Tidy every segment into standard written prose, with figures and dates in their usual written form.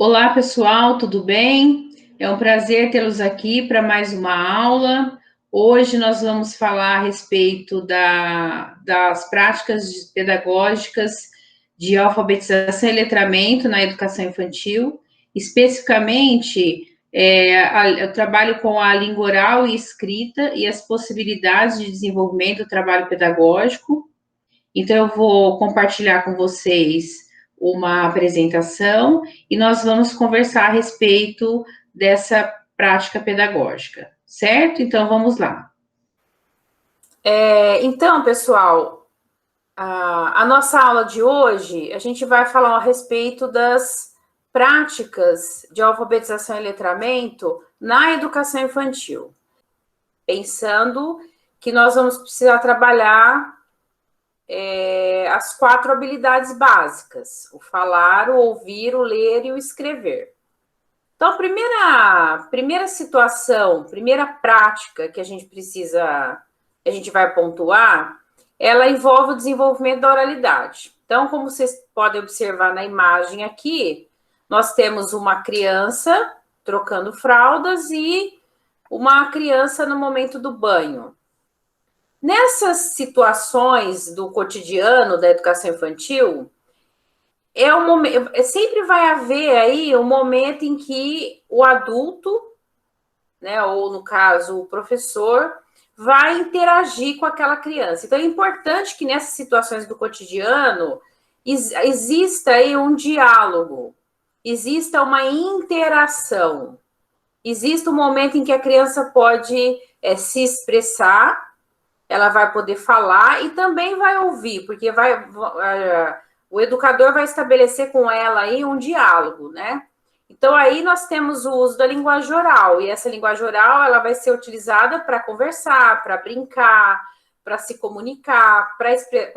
Olá, pessoal, tudo bem? É um prazer tê-los aqui para mais uma aula. Hoje nós vamos falar a respeito das práticas pedagógicas de alfabetização e letramento na educação infantil. Especificamente, eu trabalho com a língua oral e escrita e as possibilidades de desenvolvimento do trabalho pedagógico. Então, eu vou compartilhar com vocês uma apresentação e nós vamos conversar a respeito dessa prática pedagógica, certo? Então, vamos lá. Então, pessoal, a nossa aula de hoje, a gente vai falar a respeito das práticas de alfabetização e letramento na educação infantil, pensando que nós vamos precisar trabalhar as 4 habilidades básicas: o falar, o ouvir, o ler e o escrever. Então, a primeira situação, primeira prática que a gente vai pontuar, ela envolve o desenvolvimento da oralidade. Então, como vocês podem observar na imagem aqui, nós temos uma criança trocando fraldas e uma criança no momento do banho. Nessas situações do cotidiano da educação infantil, sempre vai haver aí um momento em que o adulto, né, ou no caso o professor, vai interagir com aquela criança. Então é importante que nessas situações do cotidiano exista aí um diálogo, exista uma interação, exista um momento em que a criança pode se expressar, ela vai poder falar e também vai ouvir, porque o educador vai estabelecer com ela aí um diálogo, né? Então, aí nós temos o uso da linguagem oral, e essa linguagem oral ela vai ser utilizada para conversar, para brincar, para se comunicar, para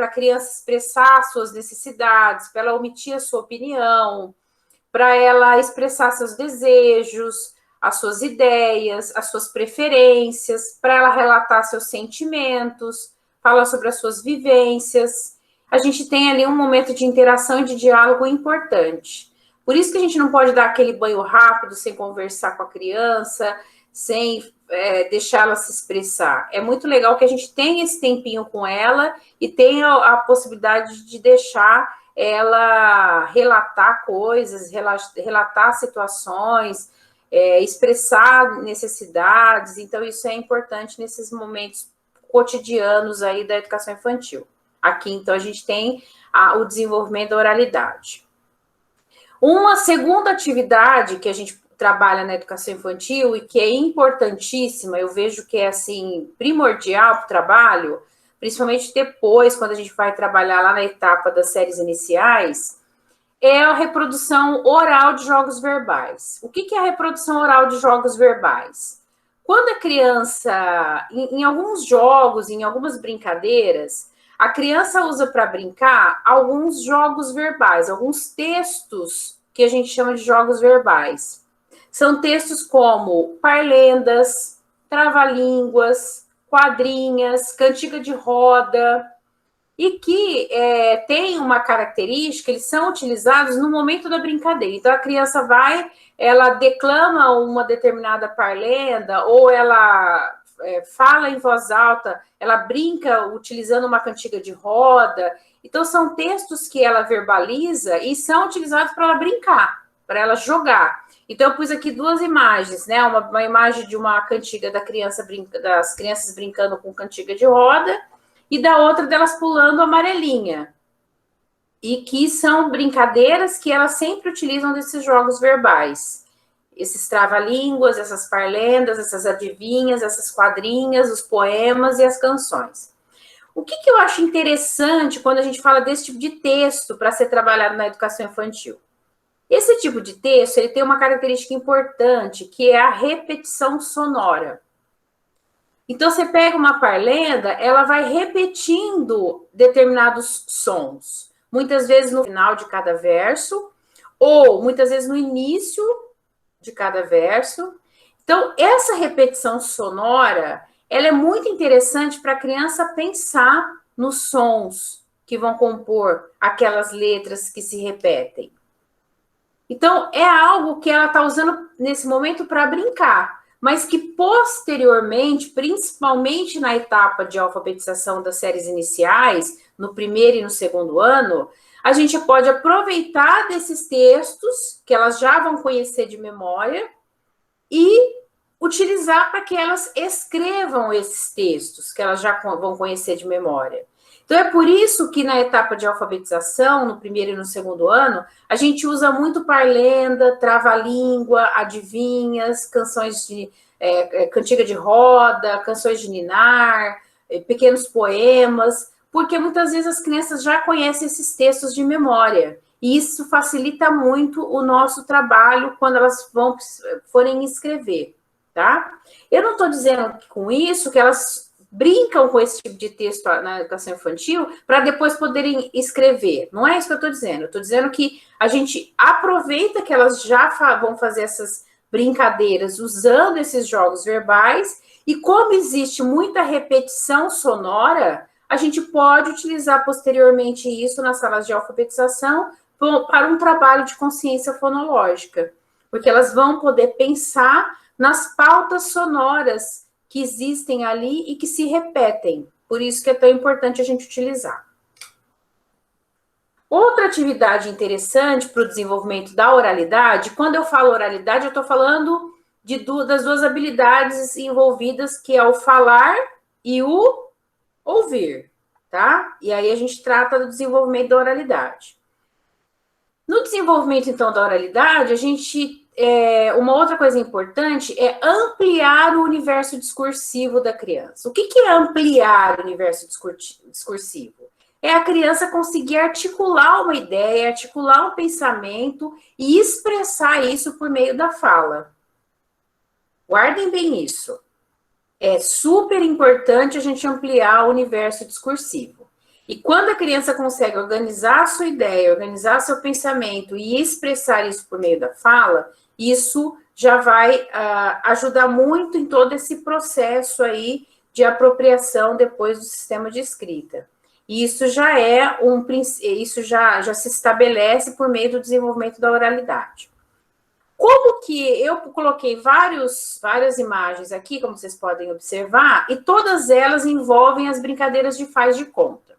a criança expressar suas necessidades, para ela omitir a sua opinião, para ela expressar seus desejos, as suas ideias, as suas preferências, para ela relatar seus sentimentos, falar sobre as suas vivências. A gente tem ali um momento de interação e de diálogo importante. Por isso que a gente não pode dar aquele banho rápido sem conversar com a criança, sem deixar ela se expressar. É muito legal que a gente tenha esse tempinho com ela e tenha a possibilidade de deixar ela relatar coisas, relatar situações, expressar necessidades. Então, isso é importante nesses momentos cotidianos aí da educação infantil. Aqui, então, a gente tem o desenvolvimento da oralidade. Uma segunda atividade que a gente trabalha na educação infantil e que é importantíssima, eu vejo que é, assim, primordial para o trabalho, principalmente depois, quando a gente vai trabalhar lá na etapa das séries iniciais, é a reprodução oral de jogos verbais. O que é a reprodução oral de jogos verbais? Quando a criança, em alguns jogos, em algumas brincadeiras, a criança usa para brincar alguns jogos verbais, alguns textos que a gente chama de jogos verbais. São textos como parlendas, trava-línguas, quadrinhas, cantiga de roda, e que tem uma característica, eles são utilizados no momento da brincadeira. Então, a criança ela declama uma determinada parlenda, ou ela fala em voz alta, ela brinca utilizando uma cantiga de roda. Então, são textos que ela verbaliza e são utilizados para ela brincar, para ela jogar. Então, eu pus aqui 2 imagens, né? Uma imagem de uma cantiga das crianças brincando com cantiga de roda, e da outra delas pulando amarelinha. E que são brincadeiras que elas sempre utilizam desses jogos verbais. Esses trava-línguas, essas parlendas, essas adivinhas, essas quadrinhas, os poemas e as canções. O que eu acho interessante quando a gente fala desse tipo de texto para ser trabalhado na educação infantil? Esse tipo de texto ele tem uma característica importante, que é a repetição sonora. Então, você pega uma parlenda, ela vai repetindo determinados sons. Muitas vezes no final de cada verso, ou muitas vezes no início de cada verso. Então, essa repetição sonora, ela é muito interessante para a criança pensar nos sons que vão compor aquelas letras que se repetem. Então, é algo que ela está usando nesse momento para brincar, mas que posteriormente, principalmente na etapa de alfabetização das séries iniciais, no primeiro e no segundo ano, a gente pode aproveitar desses textos que elas já vão conhecer de memória e utilizar para que elas escrevam esses textos que elas já vão conhecer de memória. Então, é por isso que na etapa de alfabetização, no primeiro e no segundo ano, a gente usa muito parlenda, trava-língua, adivinhas, canções de cantiga de roda, canções de ninar, pequenos poemas, porque muitas vezes as crianças já conhecem esses textos de memória. E isso facilita muito o nosso trabalho quando elas forem escrever, tá? Eu não estou dizendo com isso que elas brincam com esse tipo de texto na educação infantil para depois poderem escrever. Não é isso que eu estou dizendo. Eu estou dizendo que a gente aproveita que elas já vão fazer essas brincadeiras usando esses jogos verbais e como existe muita repetição sonora, a gente pode utilizar posteriormente isso nas salas de alfabetização para um trabalho de consciência fonológica, porque elas vão poder pensar nas pautas sonoras que existem ali e que se repetem. Por isso que é tão importante a gente utilizar. Outra atividade interessante para o desenvolvimento da oralidade, quando eu falo oralidade, eu estou falando das duas habilidades envolvidas, que é o falar e o ouvir, tá? E aí a gente trata do desenvolvimento da oralidade. No desenvolvimento, então, da oralidade, a gente uma outra coisa importante é ampliar o universo discursivo da criança. O que é ampliar o universo discursivo? É a criança conseguir articular uma ideia, articular um pensamento e expressar isso por meio da fala. Guardem bem isso. É super importante a gente ampliar o universo discursivo. E quando a criança consegue organizar a sua ideia, organizar seu pensamento e expressar isso por meio da fala, isso já vai ajudar muito em todo esse processo aí de apropriação depois do sistema de escrita. E isso já já se estabelece por meio do desenvolvimento da oralidade. Como que eu coloquei várias imagens aqui, como vocês podem observar, e todas elas envolvem as brincadeiras de faz de conta.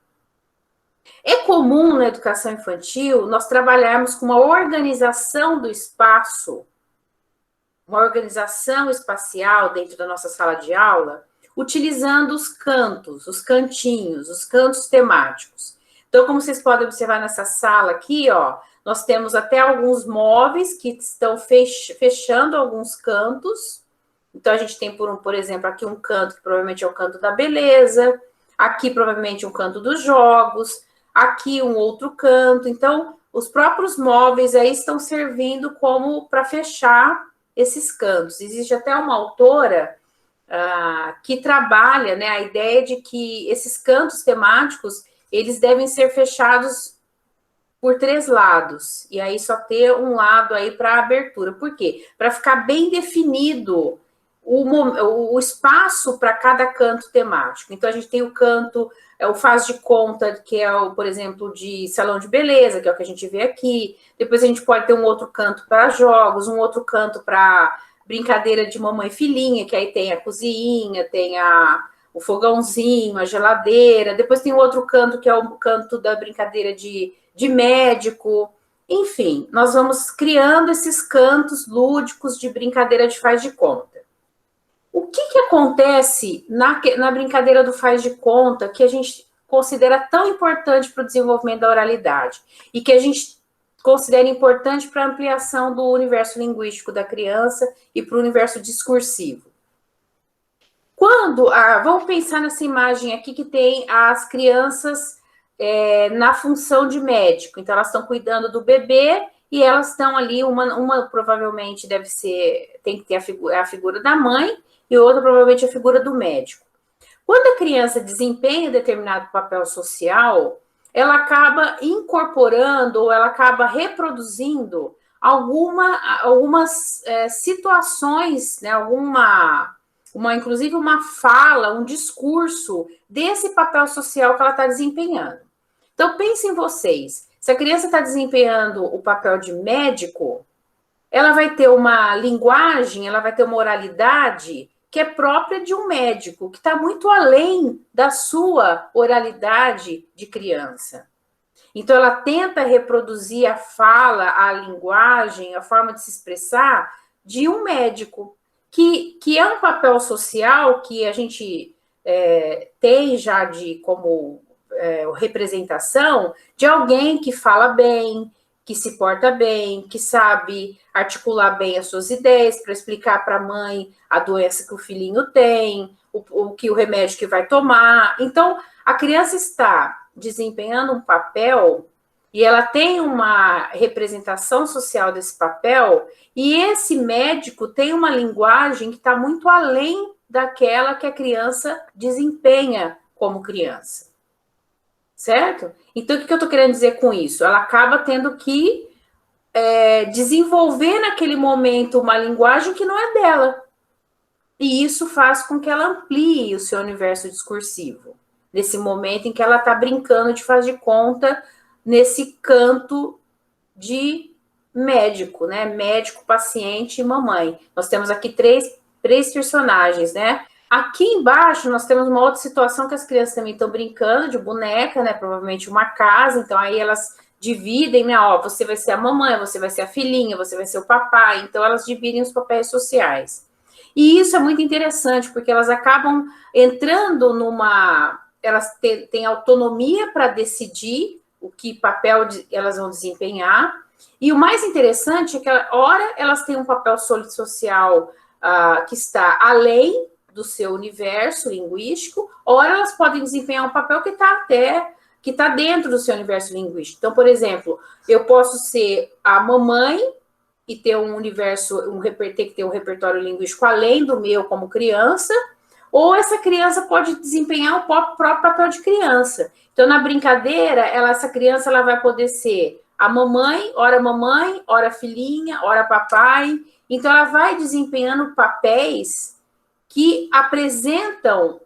É comum na educação infantil nós trabalharmos com uma organização do espaço, uma organização espacial dentro da nossa sala de aula, utilizando os cantos, os cantinhos, os cantos temáticos. Então, como vocês podem observar nessa sala aqui, ó, nós temos até alguns móveis que estão fechando alguns cantos. Então, a gente tem, por exemplo, aqui um canto que provavelmente é o canto da beleza, aqui provavelmente um canto dos jogos, aqui um outro canto. Então, os próprios móveis aí estão servindo como para fechar esses cantos. Existe até uma autora que trabalha, né, a ideia de que esses cantos temáticos, eles devem ser fechados por 3 lados, e aí só ter um lado aí para abertura. Por quê? Para ficar bem definido o espaço para cada canto temático. Então, a gente tem o canto, o faz de conta, que é, por exemplo, de salão de beleza, que é o que a gente vê aqui. Depois a gente pode ter um outro canto para jogos, um outro canto para brincadeira de mamãe e filhinha, que aí tem a cozinha, tem o fogãozinho, a geladeira. Depois tem o outro canto, que é o canto da brincadeira de médico. Enfim, nós vamos criando esses cantos lúdicos de brincadeira de faz de conta. O que acontece na brincadeira do faz de conta que a gente considera tão importante para o desenvolvimento da oralidade e que a gente considera importante para a ampliação do universo linguístico da criança e para o universo discursivo? Vamos pensar nessa imagem aqui que tem as crianças na função de médico. Então, elas estão cuidando do bebê e elas estão ali, uma provavelmente tem que ter a figura da mãe e outra provavelmente a figura do médico. Quando a criança desempenha determinado papel social, ela acaba incorporando ou ela acaba reproduzindo algumas situações, né, inclusive uma fala, um discurso desse papel social que ela está desempenhando. Então, pensem vocês, Se a criança está desempenhando o papel de médico, ela vai ter uma linguagem, ela vai ter uma oralidade que é própria de um médico, que está muito além da sua oralidade de criança. Então, ela tenta reproduzir a fala, a linguagem, a forma de se expressar de um médico, que é um papel social que a gente tem já como representação de alguém que fala bem, que se porta bem, que sabe articular bem as suas ideias para explicar para a mãe a doença que o filhinho tem, o que o remédio que vai tomar. Então, a criança está desempenhando um papel e ela tem uma representação social desse papel, e esse médico tem uma linguagem que está muito além daquela que a criança desempenha como criança. Certo? Então, o que eu estou querendo dizer com isso? Ela acaba tendo que desenvolver naquele momento uma linguagem que não é dela. E isso faz com que ela amplie o seu universo discursivo. Nesse momento em que ela está brincando de faz de conta, nesse canto de médico, né? Médico, paciente e mamãe. Nós temos aqui três personagens, né? Aqui embaixo nós temos uma outra situação que as crianças também estão brincando de boneca, né? Provavelmente uma casa, então aí elas dividem, né? Ó, você vai ser a mamãe, você vai ser a filhinha, você vai ser o papai. Então elas dividem os papéis sociais. E isso é muito interessante, porque elas acabam entrando elas têm autonomia para decidir o que papel elas vão desempenhar. E o mais interessante é que, ora, elas têm um papel social que está além do seu universo linguístico, ora elas podem desempenhar um papel que está dentro do seu universo linguístico. Então, por exemplo, eu posso ser a mamãe e ter ter que ter um repertório linguístico além do meu como criança, ou essa criança pode desempenhar o próprio papel de criança. Então, na brincadeira, essa criança ela vai poder ser a mamãe, ora filhinha, ora papai. Então, ela vai desempenhando papéis que apresentam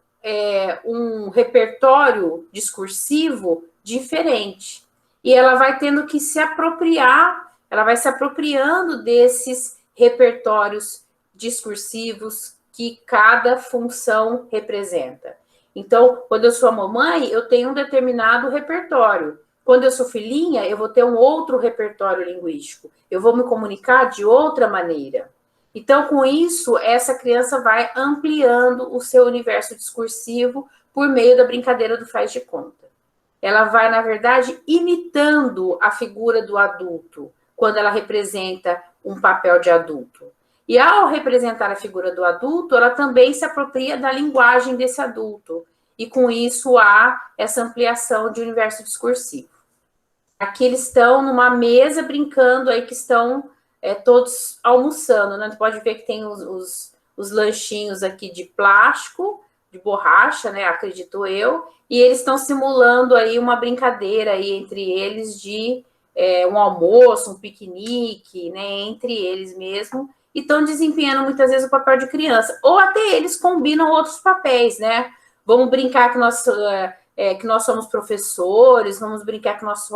um repertório discursivo diferente. E ela vai tendo que se apropriar, ela vai se apropriando desses repertórios discursivos que cada função representa. Então, quando eu sou a mamãe, eu tenho um determinado repertório. Quando eu sou filhinha, eu vou ter um outro repertório linguístico. Eu vou me comunicar de outra maneira. Então, com isso, essa criança vai ampliando o seu universo discursivo por meio da brincadeira do faz de conta. Ela vai, na verdade, imitando a figura do adulto, quando ela representa um papel de adulto. E ao representar a figura do adulto, ela também se apropria da linguagem desse adulto. E com isso há essa ampliação de universo discursivo. Aqui eles estão numa mesa brincando aí que estão todos almoçando, né? Tu pode ver que tem os lanchinhos aqui de plástico, de borracha, né? Acredito eu. E eles estão simulando aí uma brincadeira aí entre eles de um almoço, um piquenique, né? Entre eles mesmo. E estão desempenhando muitas vezes o papel de criança. Ou até eles combinam outros papéis, né? Vamos brincar que nós somos professores, vamos brincar que nós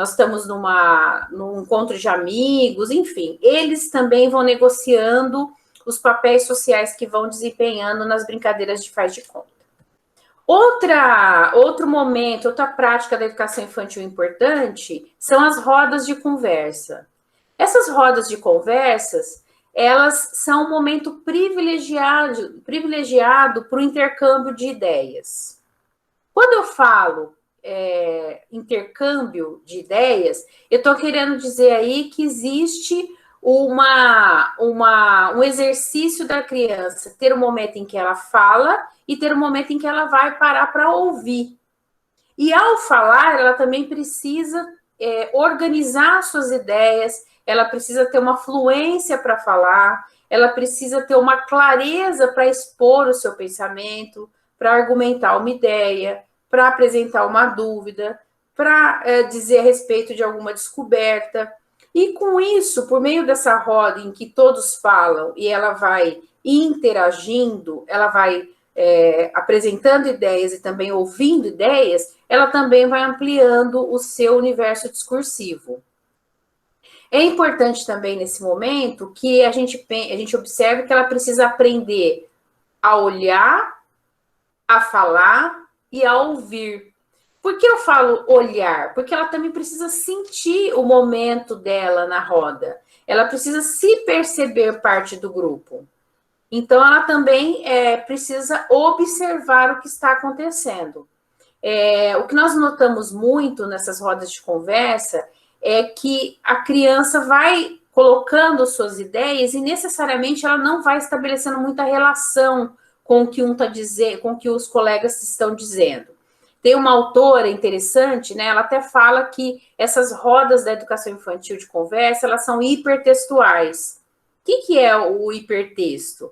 estamos num encontro de amigos, enfim. Eles também vão negociando os papéis sociais que vão desempenhando nas brincadeiras de faz de conta. Outro momento, outra prática da educação infantil importante são as rodas de conversa. Essas rodas de conversas, elas são um momento privilegiado para o intercâmbio de ideias. Quando eu falo intercâmbio de ideias, eu estou querendo dizer aí que existe um exercício da criança ter um momento em que ela fala e ter um momento em que ela vai parar para ouvir. E ao falar, ela também precisa organizar suas ideias, ela precisa ter uma fluência para falar, ela precisa ter uma clareza para expor o seu pensamento, para argumentar uma ideia, para apresentar uma dúvida, para dizer a respeito de alguma descoberta. E com isso, por meio dessa roda em que todos falam e ela vai interagindo, ela vai apresentando ideias e também ouvindo ideias, ela também vai ampliando o seu universo discursivo. É importante também, nesse momento, que a gente observe que ela precisa aprender a olhar, a falar e a ouvir. Por que eu falo olhar? Porque ela também precisa sentir o momento dela na roda. Ela precisa se perceber parte do grupo. Então, ela também precisa observar o que está acontecendo. O que nós notamos muito nessas rodas de conversa é que a criança vai colocando suas ideias e necessariamente ela não vai estabelecendo muita relação com o que um está dizendo, com o que os colegas estão dizendo. Tem uma autora interessante, né? Ela até fala que essas rodas da educação infantil de conversa, elas são hipertextuais. O que é o hipertexto?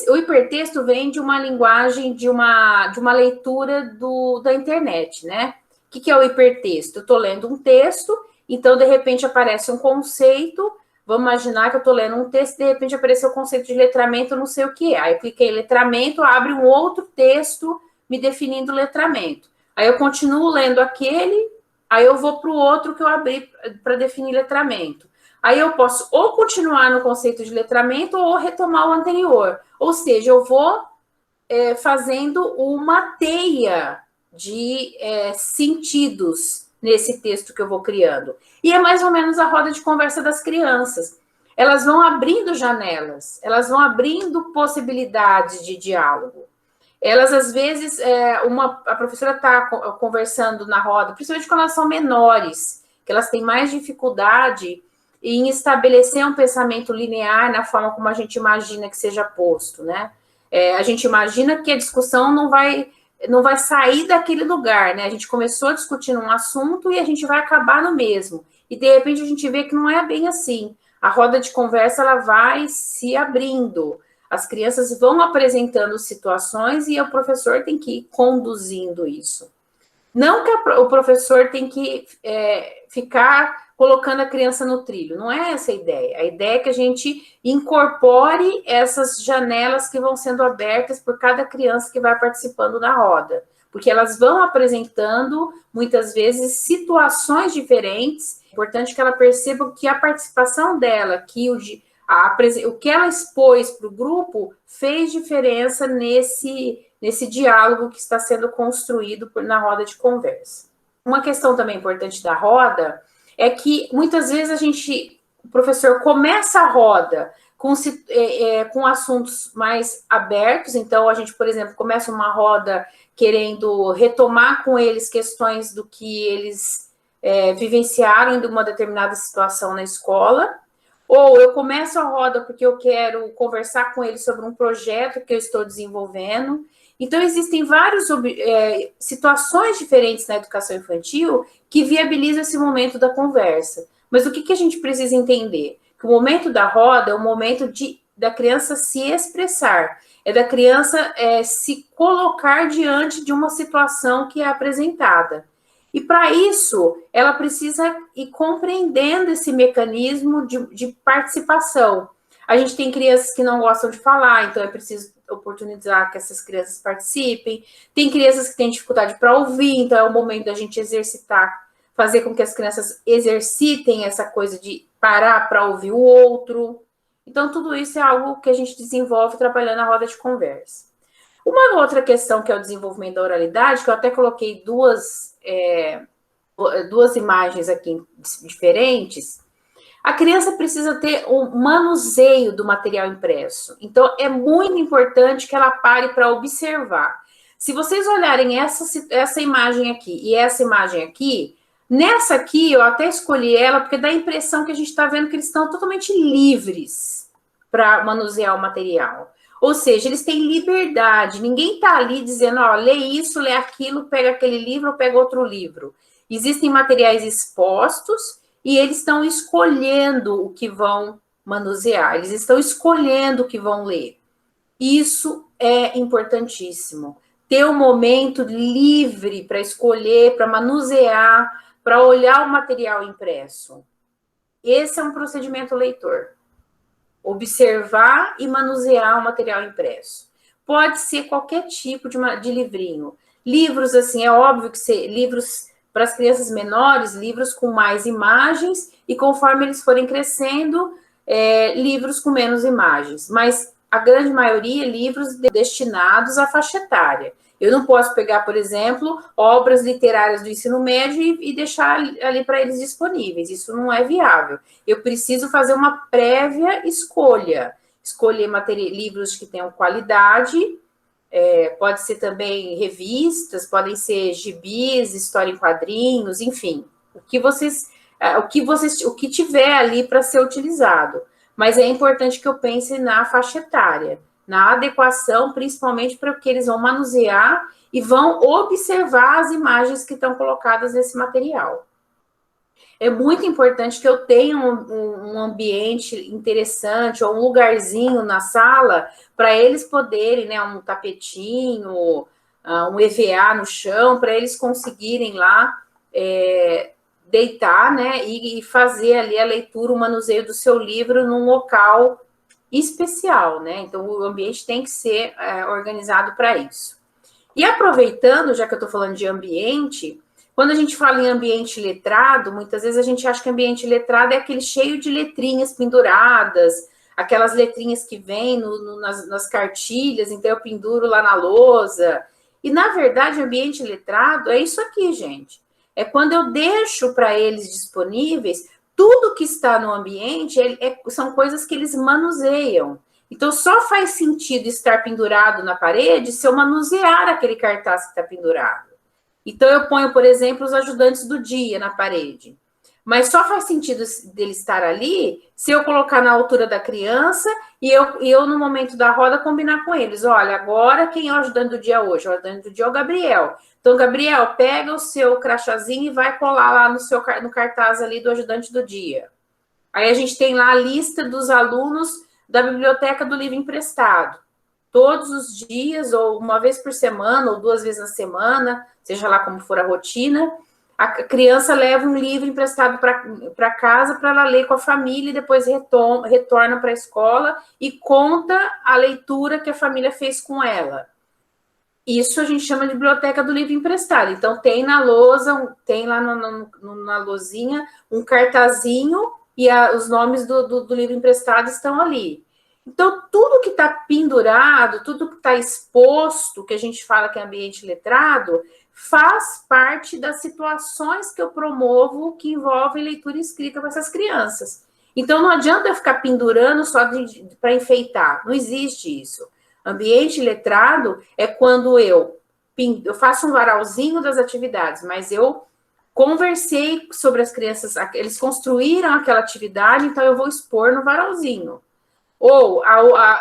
O hipertexto vem de uma linguagem, de uma leitura da internet, né? O que é o hipertexto? Eu estou lendo um texto, então, de repente, aparece um conceito. Vamos imaginar que eu estou lendo um texto, de repente apareceu o conceito de letramento, não sei o que é. Aí eu cliquei em letramento, abre um outro texto me definindo letramento. Aí eu continuo lendo aquele, aí eu vou para o outro que eu abri para definir letramento. Aí eu posso ou continuar no conceito de letramento ou retomar o anterior. Ou seja, eu vou fazendo uma teia de sentidos nesse texto que eu vou criando. E é mais ou menos a roda de conversa das crianças. Elas vão abrindo janelas, elas vão abrindo possibilidades de diálogo. Elas, às vezes, a professora está conversando na roda, principalmente quando elas são menores, que elas têm mais dificuldade em estabelecer um pensamento linear na forma como a gente imagina que seja posto, né? A gente imagina que a discussão não vai sair daquele lugar, né? A gente começou discutindo um assunto e a gente vai acabar no mesmo. E, de repente, a gente vê que não é bem assim. A roda de conversa, ela vai se abrindo. As crianças vão apresentando situações e o professor tem que ir conduzindo isso. Não que o professor tem que ficar colocando a criança no trilho, não é essa a ideia. A ideia é que a gente incorpore essas janelas que vão sendo abertas por cada criança que vai participando da roda, porque elas vão apresentando, muitas vezes, situações diferentes. É importante que ela perceba que a participação dela, que o que ela expôs para o grupo fez diferença nesse diálogo que está sendo construído na roda de conversa. Uma questão também importante da roda é que muitas vezes o professor começa a roda com assuntos mais abertos, então a gente, por exemplo, começa uma roda querendo retomar com eles questões do que eles vivenciaram em uma determinada situação na escola, ou eu começo a roda porque eu quero conversar com eles sobre um projeto que eu estou desenvolvendo. Então, existem várias situações diferentes na educação infantil que viabilizam esse momento da conversa. Mas o que a gente precisa entender? Que o momento da roda é o momento da criança se expressar, é da criança se colocar diante de uma situação que é apresentada. E, para isso, ela precisa ir compreendendo esse mecanismo de participação. A gente tem crianças que não gostam de falar, então é preciso oportunizar que essas crianças participem. Tem crianças que têm dificuldade para ouvir, então é o momento da gente exercitar, fazer com que as crianças exercitem essa coisa de parar para ouvir o outro. Então, tudo isso é algo que a gente desenvolve trabalhando a roda de conversa. Uma outra questão que é o desenvolvimento da oralidade, que eu até coloquei duas imagens aqui diferentes. A criança precisa ter um manuseio do material impresso. Então, é muito importante que ela pare para observar. Se vocês olharem essa imagem aqui e essa imagem aqui, nessa aqui eu até escolhi ela porque dá a impressão que a gente está vendo que eles estão totalmente livres para manusear o material. Ou seja, eles têm liberdade. Ninguém está ali dizendo, ó, lê isso, lê aquilo, pega aquele livro ou pega outro livro. Existem materiais expostos e eles estão escolhendo o que vão manusear, eles estão escolhendo o que vão ler. Isso é importantíssimo. Ter um momento livre para escolher, para manusear, para olhar o material impresso. Esse é um procedimento leitor. Observar e manusear o material impresso. Pode ser qualquer tipo de livrinho. Livros, assim, é óbvio que livros para as crianças menores, livros com mais imagens, e conforme eles forem crescendo, livros com menos imagens. Mas a grande maioria, livros destinados à faixa etária. Eu não posso pegar, por exemplo, obras literárias do ensino médio e deixar ali para eles disponíveis. Isso não é viável. Eu preciso fazer uma prévia escolha. Escolher livros que tenham qualidade, pode ser também revistas, podem ser gibis, história em quadrinhos, enfim, o que tiver ali para ser utilizado. Mas é importante que eu pense na faixa etária, na adequação, principalmente para o que eles vão manusear e vão observar as imagens que estão colocadas nesse material. É muito importante que eu tenha um ambiente interessante ou um lugarzinho na sala para eles poderem, né, um tapetinho, um EVA no chão, para eles conseguirem lá deitar, né, e fazer ali a leitura, o manuseio do seu livro num local especial, né? Então, o ambiente tem que ser organizado para isso. E aproveitando, já que eu estou falando de ambiente, quando a gente fala em ambiente letrado, muitas vezes a gente acha que ambiente letrado é aquele cheio de letrinhas penduradas, aquelas letrinhas que vêm nas cartilhas, então eu penduro lá na lousa. E, na verdade, ambiente letrado é isso aqui, gente. É quando eu deixo para eles disponíveis tudo que está no ambiente, são coisas que eles manuseiam. Então, só faz sentido estar pendurado na parede se eu manusear aquele cartaz que está pendurado. Então, eu ponho, por exemplo, os ajudantes do dia na parede. Mas só faz sentido dele estar ali se eu colocar na altura da criança e eu, no momento da roda, combinar com eles. Olha, agora quem é o ajudante do dia hoje? O ajudante do dia é o Gabriel. Então, Gabriel, pega o seu crachazinho e vai colar lá no cartaz ali do ajudante do dia. Aí a gente tem lá a lista dos alunos da biblioteca do livro emprestado. Todos os dias, ou uma vez por semana, ou 2 vezes na semana, seja lá como for a rotina, a criança leva um livro emprestado para casa para ela ler com a família e depois retorna para a escola e conta a leitura que a família fez com ela. Isso a gente chama de biblioteca do livro emprestado. Então, tem na lousa, tem lá na lousinha um cartazinho e os nomes do livro emprestado estão ali. Então, tudo que está pendurado, tudo que está exposto, que a gente fala que é ambiente letrado, faz parte das situações que eu promovo que envolvem leitura escrita para essas crianças. Então, não adianta eu ficar pendurando só para enfeitar. Não existe isso. Ambiente letrado é quando eu faço um varalzinho das atividades, mas eu conversei sobre as crianças, eles construíram aquela atividade, então eu vou expor no varalzinho. Ou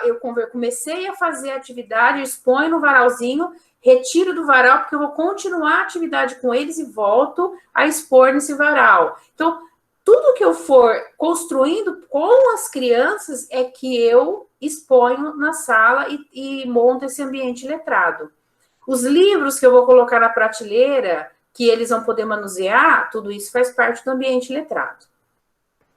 eu comecei a fazer a atividade, eu exponho no varalzinho, retiro do varal, porque eu vou continuar a atividade com eles e volto a expor nesse varal. Então, tudo que eu for construindo com as crianças é que eu exponho na sala e monto esse ambiente letrado. Os livros que eu vou colocar na prateleira, que eles vão poder manusear, tudo isso faz parte do ambiente letrado.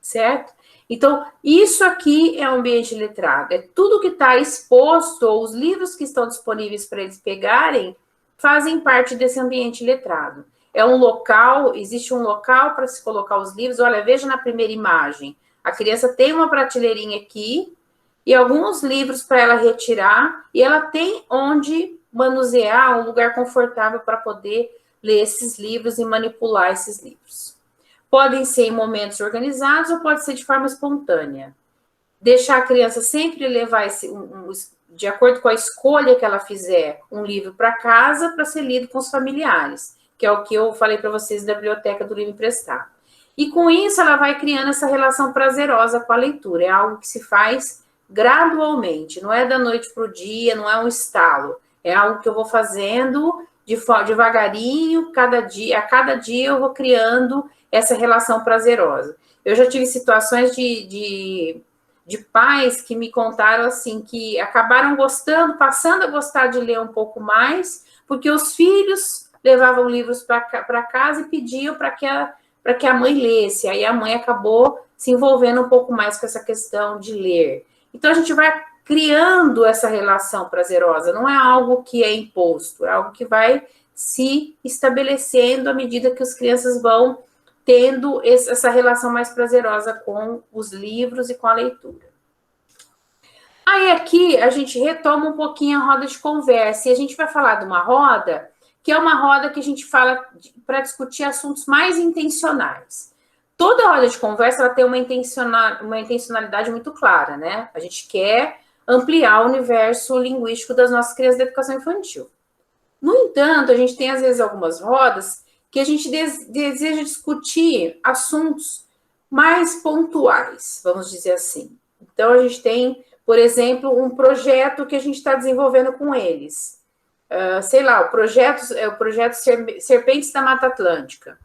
Certo? Então, isso aqui é o ambiente letrado. É tudo que está exposto, ou os livros que estão disponíveis para eles pegarem, fazem parte desse ambiente letrado. É um local, existe um local para se colocar os livros. Olha, veja na primeira imagem. A criança tem uma prateleirinha aqui e alguns livros para ela retirar, e ela tem onde manusear, um lugar confortável para poder ler esses livros e manipular esses livros. Podem ser em momentos organizados ou pode ser de forma espontânea. Deixar a criança sempre levar de acordo com a escolha que ela fizer, um livro para casa para ser lido com os familiares, que é o que eu falei para vocês da biblioteca do livro emprestado. E com isso ela vai criando essa relação prazerosa com a leitura. É algo que se faz gradualmente, não é da noite para o dia, não é um estalo. É algo que eu vou fazendo devagarinho, a cada dia eu vou criando essa relação prazerosa. Eu já tive situações de pais que me contaram assim, que acabaram gostando, passando a gostar de ler um pouco mais, porque os filhos levavam livros para casa e pediam para que a mãe lesse. Aí a mãe acabou se envolvendo um pouco mais com essa questão de ler. Então, a gente vai criando essa relação prazerosa. Não é algo que é imposto, é algo que vai se estabelecendo à medida que as crianças vão tendo essa relação mais prazerosa com os livros e com a leitura. Aí aqui a gente retoma um pouquinho a roda de conversa, e a gente vai falar de uma roda, que é uma roda que a gente fala para discutir assuntos mais intencionais. Toda roda de conversa ela tem uma intencionalidade muito clara, né? A gente quer ampliar o universo linguístico das nossas crianças da educação infantil. No entanto, a gente tem às vezes algumas rodas que a gente deseja discutir assuntos mais pontuais, vamos dizer assim. Então, a gente tem, por exemplo, um projeto que a gente está desenvolvendo com eles. Sei lá, o projeto Serpentes da Mata Atlântica.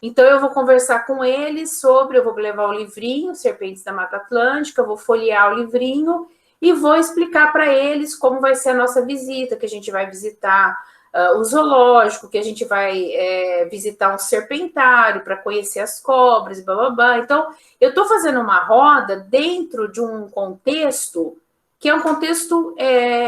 Então, eu vou conversar com eles sobre, eu vou levar o livrinho, Serpentes da Mata Atlântica, eu vou folhear o livrinho e vou explicar para eles como vai ser a nossa visita, que a gente vai visitar o zoológico, que a gente vai visitar um serpentário para conhecer as cobras, blá, blá, blá. Então, eu estou fazendo uma roda dentro de um contexto que é um contexto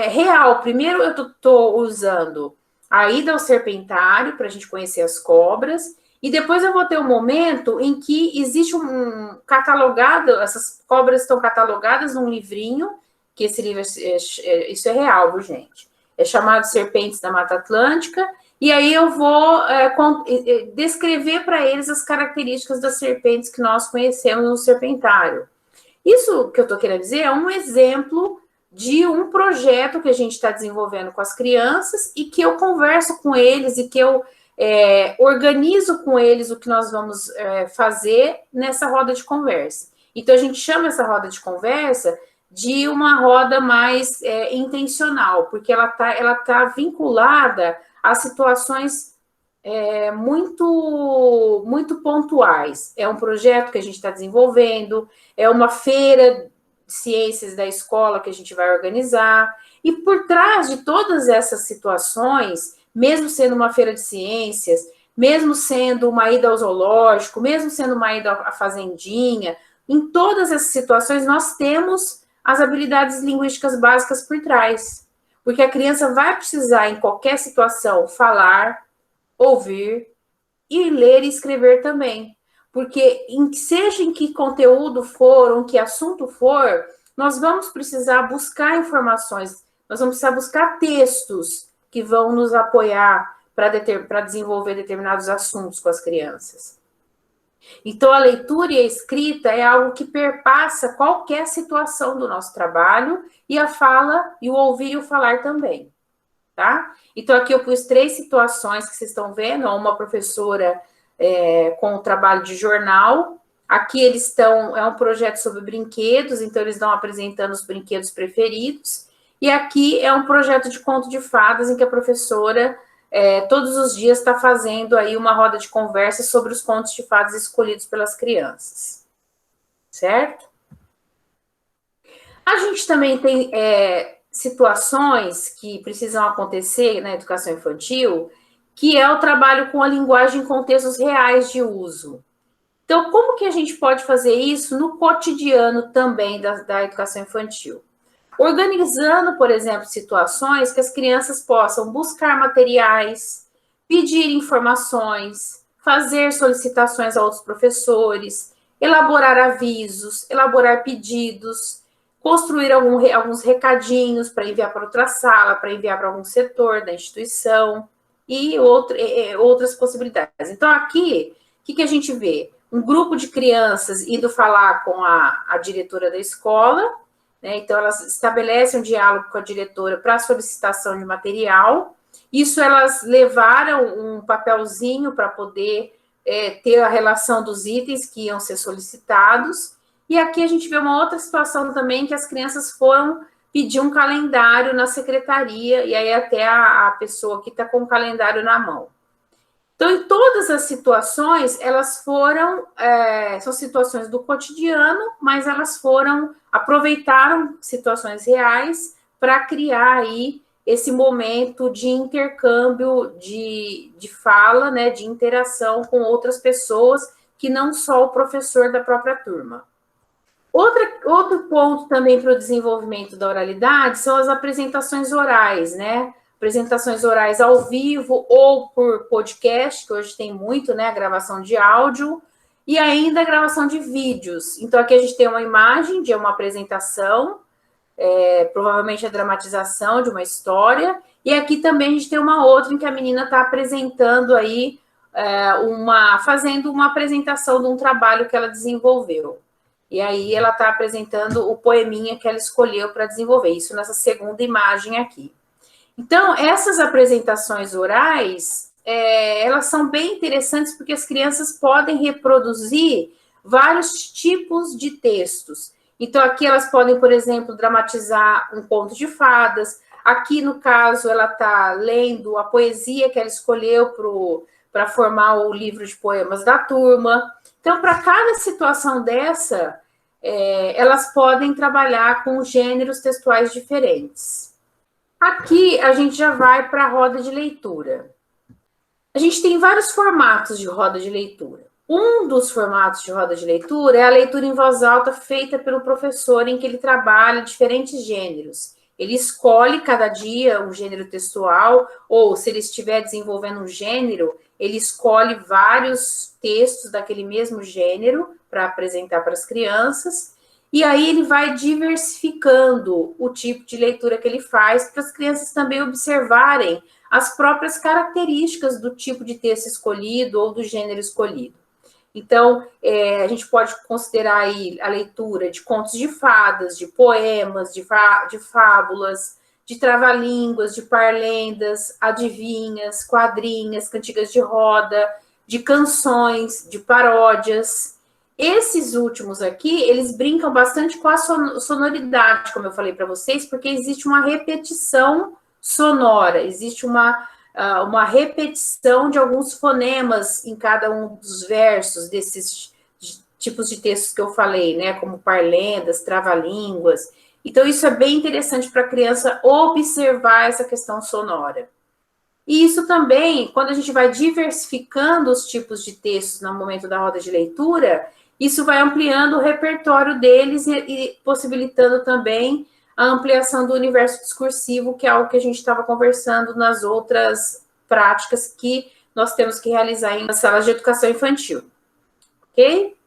real. Primeiro, eu estou usando a ida ao serpentário para a gente conhecer as cobras, e depois eu vou ter um momento em que existe um catalogado, essas cobras estão catalogadas num livrinho, que esse livro, isso é real, viu, gente? É chamado Serpentes da Mata Atlântica, e aí eu vou descrever para eles as características das serpentes que nós conhecemos no serpentário. Isso que eu estou querendo dizer é um exemplo de um projeto que a gente está desenvolvendo com as crianças e que eu converso com eles e que eu organizo com eles o que nós vamos fazer nessa roda de conversa. Então, a gente chama essa roda de conversa de uma roda mais intencional, porque ela tá vinculada a situações muito, muito pontuais. É um projeto que a gente está desenvolvendo, é uma feira de ciências da escola que a gente vai organizar, e por trás de todas essas situações, mesmo sendo uma feira de ciências, mesmo sendo uma ida ao zoológico, mesmo sendo uma ida à fazendinha, em todas essas situações nós temos as habilidades linguísticas básicas por trás. Porque a criança vai precisar, em qualquer situação, falar, ouvir e ler e escrever também. Porque, seja em que conteúdo for, ou em que assunto for, nós vamos precisar buscar informações, nós vamos precisar buscar textos que vão nos apoiar para desenvolver determinados assuntos com as crianças. Então, a leitura e a escrita é algo que perpassa qualquer situação do nosso trabalho, e a fala, e o ouvir e o falar também, tá? Então, aqui eu pus 3 situações que vocês estão vendo, uma professora com o trabalho de jornal, aqui eles estão, é um projeto sobre brinquedos, então eles estão apresentando os brinquedos preferidos, e aqui é um projeto de conto de fadas, em que a professora todos os dias está fazendo aí uma roda de conversa sobre os contos de fadas escolhidos pelas crianças. Certo? A gente também tem situações que precisam acontecer na educação infantil, que é o trabalho com a linguagem em contextos reais de uso. Então, como que a gente pode fazer isso no cotidiano também da educação infantil? Organizando, por exemplo, situações que as crianças possam buscar materiais, pedir informações, fazer solicitações a outros professores, elaborar avisos, elaborar pedidos, construir alguns recadinhos para enviar para outra sala, para enviar para algum setor da instituição e outras possibilidades. Então, aqui, o que a gente vê? Um grupo de crianças indo falar com a diretora da escola, né? Então, elas estabelecem um diálogo com a diretora para solicitação de material. Isso elas levaram um papelzinho para poder ter a relação dos itens que iam ser solicitados. E aqui a gente vê uma outra situação também, que as crianças foram pedir um calendário na secretaria, e aí até a pessoa que está com o calendário na mão. Então, em todas as situações, elas foram, são situações do cotidiano, mas elas aproveitaram situações reais para criar aí esse momento de intercâmbio de fala, né, de interação com outras pessoas, que não só o professor da própria turma. Outro ponto também para o desenvolvimento da oralidade são as apresentações orais, né? Apresentações orais ao vivo ou por podcast, que hoje tem muito, né? A gravação de áudio e ainda a gravação de vídeos. Então, aqui a gente tem uma imagem de uma apresentação, provavelmente a dramatização de uma história, e aqui também a gente tem uma outra em que a menina está apresentando aí, fazendo uma apresentação de um trabalho que ela desenvolveu. E aí ela está apresentando o poeminha que ela escolheu para desenvolver, isso nessa segunda imagem aqui. Então, essas apresentações orais, elas são bem interessantes porque as crianças podem reproduzir vários tipos de textos. Então, aqui elas podem, por exemplo, dramatizar um conto de fadas. Aqui, no caso, ela está lendo a poesia que ela escolheu para formar o livro de poemas da turma. Então, para cada situação dessa, elas podem trabalhar com gêneros textuais diferentes. Aqui, a gente já vai para a roda de leitura. A gente tem vários formatos de roda de leitura. Um dos formatos de roda de leitura é a leitura em voz alta feita pelo professor, em que ele trabalha diferentes gêneros. Ele escolhe cada dia um gênero textual, ou se ele estiver desenvolvendo um gênero, ele escolhe vários textos daquele mesmo gênero para apresentar para as crianças, e aí ele vai diversificando o tipo de leitura que ele faz para as crianças também observarem as próprias características do tipo de texto escolhido ou do gênero escolhido. Então, a gente pode considerar aí a leitura de contos de fadas, de poemas, de fábulas, de trava-línguas, de parlendas, adivinhas, quadrinhas, cantigas de roda, de canções, de paródias. Esses últimos aqui, eles brincam bastante com a sonoridade, como eu falei para vocês, porque existe uma repetição sonora, existe uma repetição de alguns fonemas em cada um dos versos desses tipos de textos que eu falei, né, como parlendas, trava-línguas. Então, isso é bem interessante para a criança observar essa questão sonora. E isso também, quando a gente vai diversificando os tipos de textos no momento da roda de leitura, isso vai ampliando o repertório deles e possibilitando também a ampliação do universo discursivo, que é algo que a gente estava conversando nas outras práticas que nós temos que realizar em salas de educação infantil. Ok?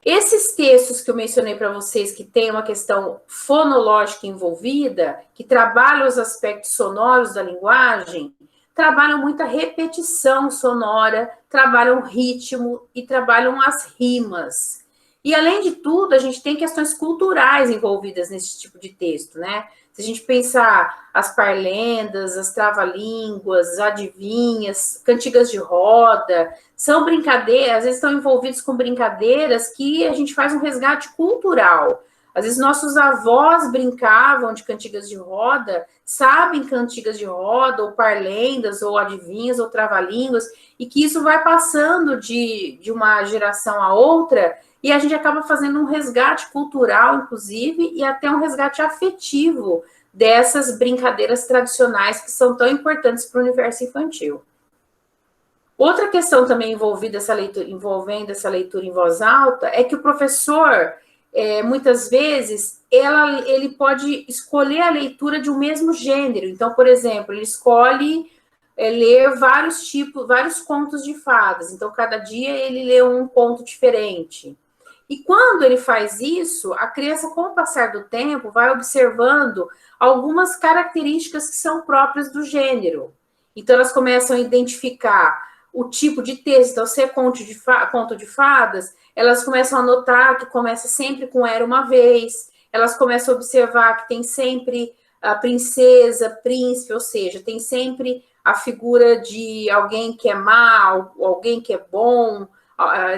Esses textos que eu mencionei para vocês, que tem uma questão fonológica envolvida, que trabalham os aspectos sonoros da linguagem, trabalham muita repetição sonora, trabalham ritmo e trabalham as rimas. E, além de tudo, a gente tem questões culturais envolvidas nesse tipo de texto, né? Se a gente pensar as parlendas, as trava-línguas, as adivinhas, cantigas de roda, são brincadeiras, às vezes estão envolvidos com brincadeiras que a gente faz um resgate cultural. Às vezes nossos avós brincavam de cantigas de roda, sabem cantigas de roda, ou parlendas, ou adivinhas, ou trava-línguas, e que isso vai passando de uma geração a outra, e a gente acaba fazendo um resgate cultural, inclusive, e até um resgate afetivo dessas brincadeiras tradicionais que são tão importantes para o universo infantil. Outra questão também envolvendo essa leitura em voz alta é que o professor, muitas vezes, ele pode escolher a leitura de um mesmo gênero. Então, por exemplo, ele escolhe ler vários contos de fadas. Então, cada dia ele lê um conto diferente. E quando ele faz isso, a criança, com o passar do tempo, vai observando algumas características que são próprias do gênero. Então, elas começam a identificar o tipo de texto. Então, se é conto de fadas, elas começam a notar que começa sempre com Era uma Vez, elas começam a observar que tem sempre a princesa, príncipe, ou seja, tem sempre a figura de alguém que é má, alguém que é bom,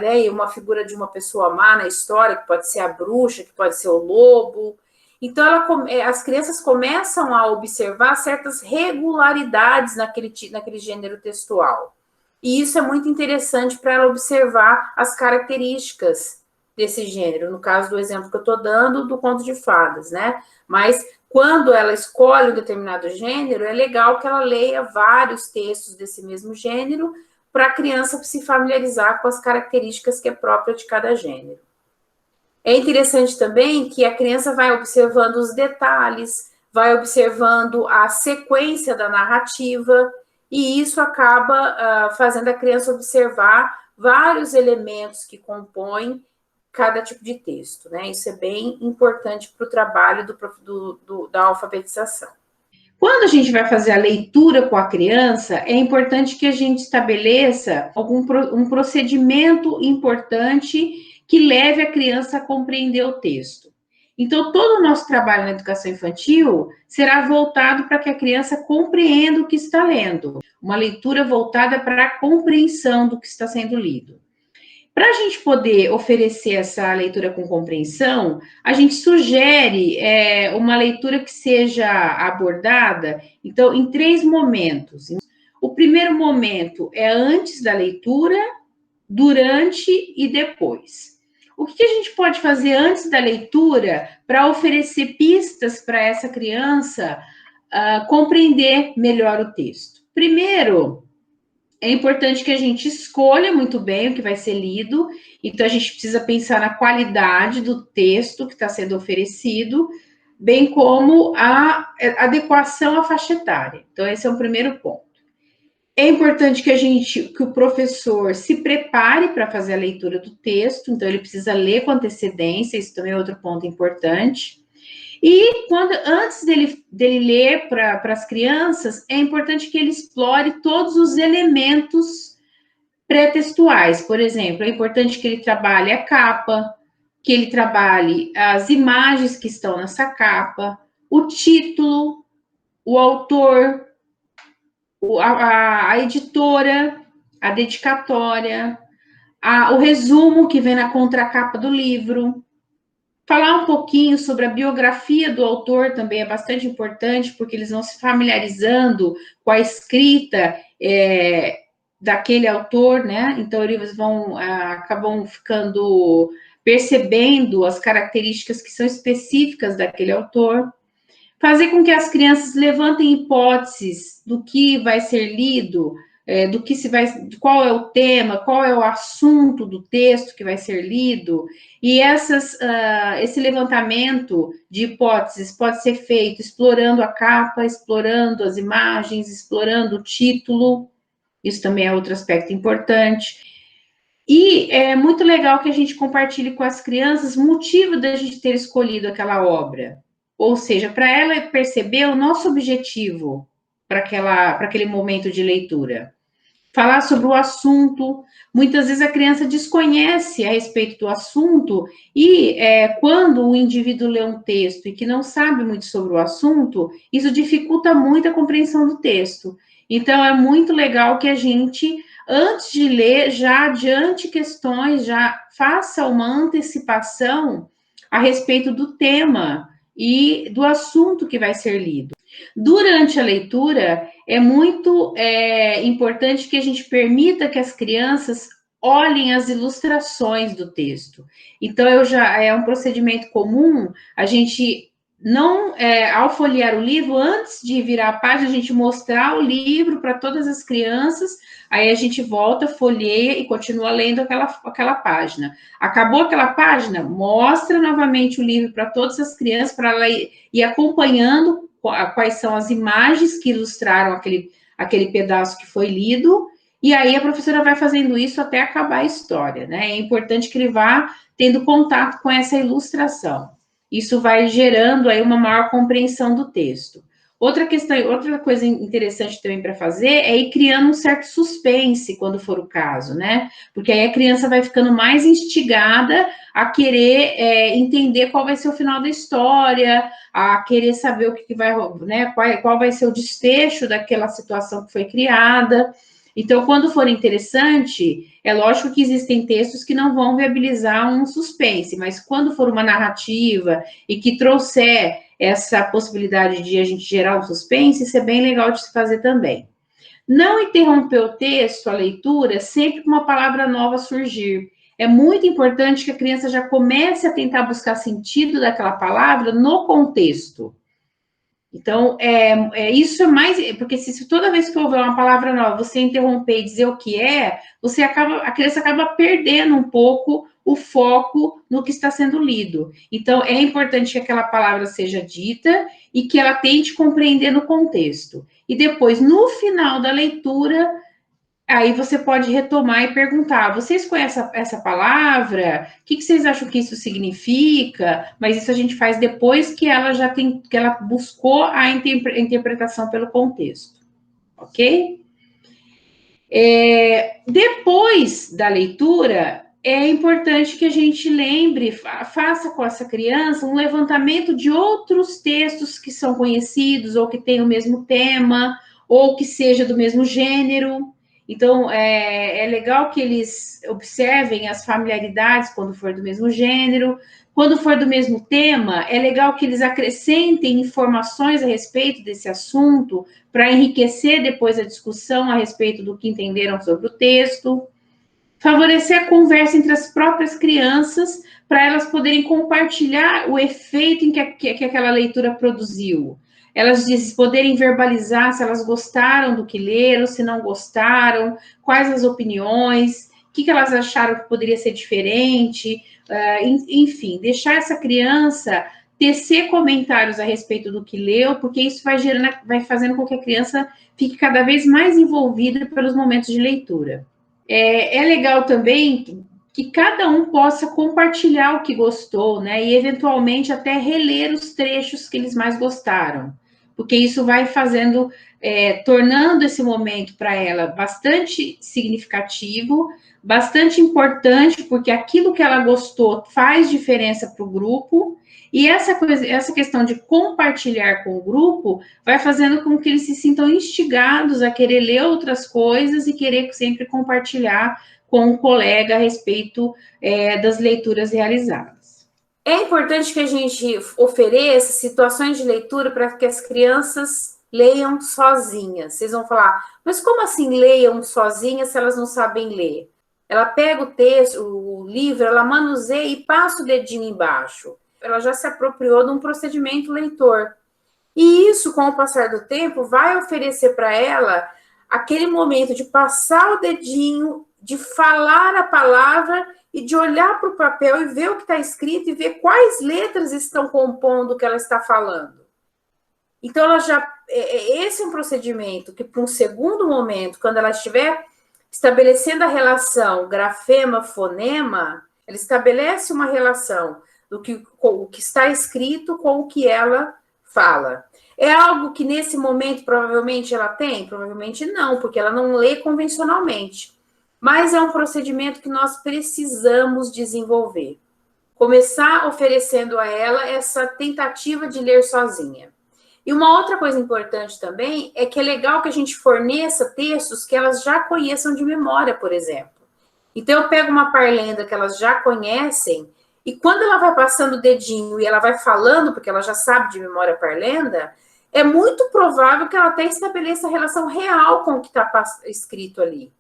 né, uma figura de uma pessoa má na história, que pode ser a bruxa, que pode ser o lobo. Então, as crianças começam a observar certas regularidades naquele gênero textual. E isso é muito interessante para ela observar as características desse gênero, no caso do exemplo que eu estou dando, do conto de fadas, né? Mas quando ela escolhe um determinado gênero, é legal que ela leia vários textos desse mesmo gênero, para a criança se familiarizar com as características que é própria de cada gênero. É interessante também que a criança vai observando os detalhes, vai observando a sequência da narrativa, e isso acaba fazendo a criança observar vários elementos que compõem cada tipo de texto, né? Isso é bem importante para o trabalho da alfabetização. Quando a gente vai fazer a leitura com a criança, é importante que a gente estabeleça um procedimento importante que leve a criança a compreender o texto. Então, todo o nosso trabalho na educação infantil será voltado para que a criança compreenda o que está lendo. Uma leitura voltada para a compreensão do que está sendo lido. Para a gente poder oferecer essa leitura com compreensão, a gente sugere uma leitura que seja abordada, então, em 3 momentos. O primeiro momento é antes da leitura, durante e depois. O que a gente pode fazer antes da leitura para oferecer pistas para essa criança compreender melhor o texto? Primeiro, é importante que a gente escolha muito bem o que vai ser lido, então a gente precisa pensar na qualidade do texto que está sendo oferecido, bem como a adequação à faixa etária. Então, esse é o primeiro ponto. É importante que o professor se prepare para fazer a leitura do texto, então ele precisa ler com antecedência, isso também é outro ponto importante. E antes dele ler para as crianças, é importante que ele explore todos os elementos pré-textuais. Por exemplo, é importante que ele trabalhe a capa, que ele trabalhe as imagens que estão nessa capa, o título, o autor, a editora, a dedicatória, o resumo que vem na contracapa do livro. Falar um pouquinho sobre a biografia do autor também é bastante importante, porque eles vão se familiarizando com a escrita daquele autor, né? Então, eles acabam percebendo as características que são específicas daquele autor. Fazer com que as crianças levantem hipóteses do que vai ser lido, qual é o tema, qual é o assunto do texto que vai ser lido, e esse levantamento de hipóteses pode ser feito explorando a capa, explorando as imagens, explorando o título, isso também é outro aspecto importante. E é muito legal que a gente compartilhe com as crianças o motivo da gente ter escolhido aquela obra, ou seja, para ela perceber o nosso objetivo para aquele momento de leitura. Falar sobre o assunto. Muitas vezes a criança desconhece a respeito do assunto e quando o indivíduo lê um texto e que não sabe muito sobre o assunto, isso dificulta muito a compreensão do texto. Então, é muito legal que a gente, antes de ler, já adiante questões, já faça uma antecipação a respeito do tema e do assunto que vai ser lido. Durante a leitura, é muito importante que a gente permita que as crianças olhem as ilustrações do texto. Então, é um procedimento comum a gente não, ao folhear o livro, antes de virar a página, a gente mostrar o livro para todas as crianças, aí a gente volta, folheia e continua lendo aquela página. Acabou aquela página, mostra novamente o livro para todas as crianças, para ela ir acompanhando quais são as imagens que ilustraram aquele pedaço que foi lido, e aí a professora vai fazendo isso até acabar a história, né? É importante que ele vá tendo contato com essa ilustração. Isso vai gerando aí uma maior compreensão do texto. Outra coisa interessante também para fazer é ir criando um certo suspense, quando for o caso, né? Porque aí a criança vai ficando mais instigada a querer entender qual vai ser o final da história, a querer saber o que vai, né? Qual vai ser o desfecho daquela situação que foi criada. Então, quando for interessante, é lógico que existem textos que não vão viabilizar um suspense, mas quando for uma narrativa e que trouxer essa possibilidade de a gente gerar um suspense, isso é bem legal de se fazer também. Não interromper o texto, a leitura, sempre que uma palavra nova surgir. É muito importante que a criança já comece a tentar buscar sentido daquela palavra no contexto. Então, isso é mais... Porque se toda vez que houver uma palavra nova, você interromper e dizer o que é, a criança acaba perdendo um pouco o foco no que está sendo lido. Então, é importante que aquela palavra seja dita e que ela tente compreender no contexto. E depois, no final da leitura, aí você pode retomar e perguntar: vocês conhecem essa palavra? O que vocês acham que isso significa? Mas isso a gente faz depois que ela buscou a interpretação pelo contexto, ok? Depois da leitura, é importante que a gente lembre, faça com essa criança um levantamento de outros textos que são conhecidos ou que têm o mesmo tema ou que seja do mesmo gênero. Então, é legal que eles observem as familiaridades quando for do mesmo gênero. Quando for do mesmo tema, é legal que eles acrescentem informações a respeito desse assunto para enriquecer depois a discussão a respeito do que entenderam sobre o texto. Favorecer a conversa entre as próprias crianças para elas poderem compartilhar o efeito que aquela leitura produziu. Elas poderem verbalizar se elas gostaram do que leram, se não gostaram, quais as opiniões, o que elas acharam que poderia ser diferente, enfim, deixar essa criança tecer comentários a respeito do que leu, porque isso vai fazendo com que a criança fique cada vez mais envolvida pelos momentos de leitura. É legal também que cada um possa compartilhar o que gostou, né? E eventualmente até reler os trechos que eles mais gostaram, porque isso vai fazendo, tornando esse momento para ela bastante significativo, bastante importante, porque aquilo que ela gostou faz diferença para o grupo, e essa questão de compartilhar com o grupo vai fazendo com que eles se sintam instigados a querer ler outras coisas e querer sempre compartilhar com um colega a respeito das leituras realizadas. É importante que a gente ofereça situações de leitura para que as crianças leiam sozinhas. Vocês vão falar, mas como assim leiam sozinhas se elas não sabem ler? Ela pega o texto, o livro, ela manuseia e passa o dedinho embaixo. Ela já se apropriou de um procedimento leitor. E isso, com o passar do tempo, vai oferecer para ela aquele momento de passar o dedinho, de falar a palavra e de olhar para o papel e ver o que está escrito e ver quais letras estão compondo o que ela está falando. Então, esse é um procedimento que, para um segundo momento, quando ela estiver estabelecendo a relação grafema-fonema, ela estabelece uma relação com o que está escrito com o que ela fala. É algo que nesse momento provavelmente ela tem? Provavelmente não, porque ela não lê convencionalmente. Mas é um procedimento que nós precisamos desenvolver. Começar oferecendo a ela essa tentativa de ler sozinha. E uma outra coisa importante também é que é legal que a gente forneça textos que elas já conheçam de memória, por exemplo. Então eu pego uma parlenda que elas já conhecem e quando ela vai passando o dedinho e ela vai falando, porque ela já sabe de memória a parlenda, é muito provável que ela até estabeleça relação real com o que está escrito ali.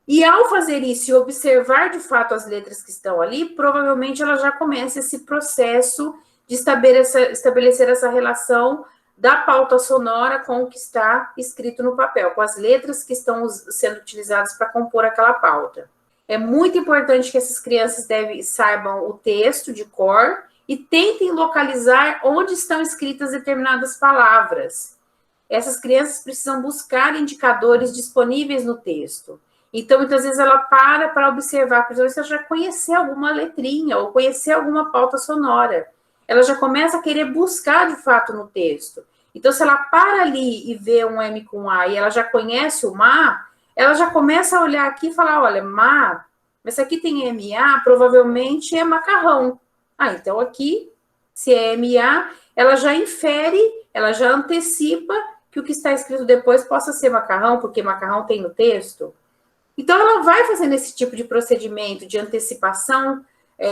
E ao fazer isso e observar de fato as letras que estão ali, provavelmente ela já começa esse processo de estabelecer essa relação da pauta sonora com o que está escrito no papel, com as letras que estão sendo utilizadas para compor aquela pauta. É muito importante que essas crianças saibam o texto de cor e tentem localizar onde estão escritas determinadas palavras. Essas crianças precisam buscar indicadores disponíveis no texto. Então, muitas vezes ela para observar, por exemplo, se ela já conhecer alguma letrinha ou conhecer alguma pauta sonora. Ela já começa a querer buscar, de fato, no texto. Então, se ela para ali e vê um M com A e ela já conhece o MA, ela já começa a olhar aqui e falar, olha, MA, mas se aqui tem MA, provavelmente é macarrão. Ah, então aqui, se é MA, ela já infere, ela já antecipa que o que está escrito depois possa ser macarrão, porque macarrão tem no texto. Então, ela vai fazendo esse tipo de procedimento de antecipação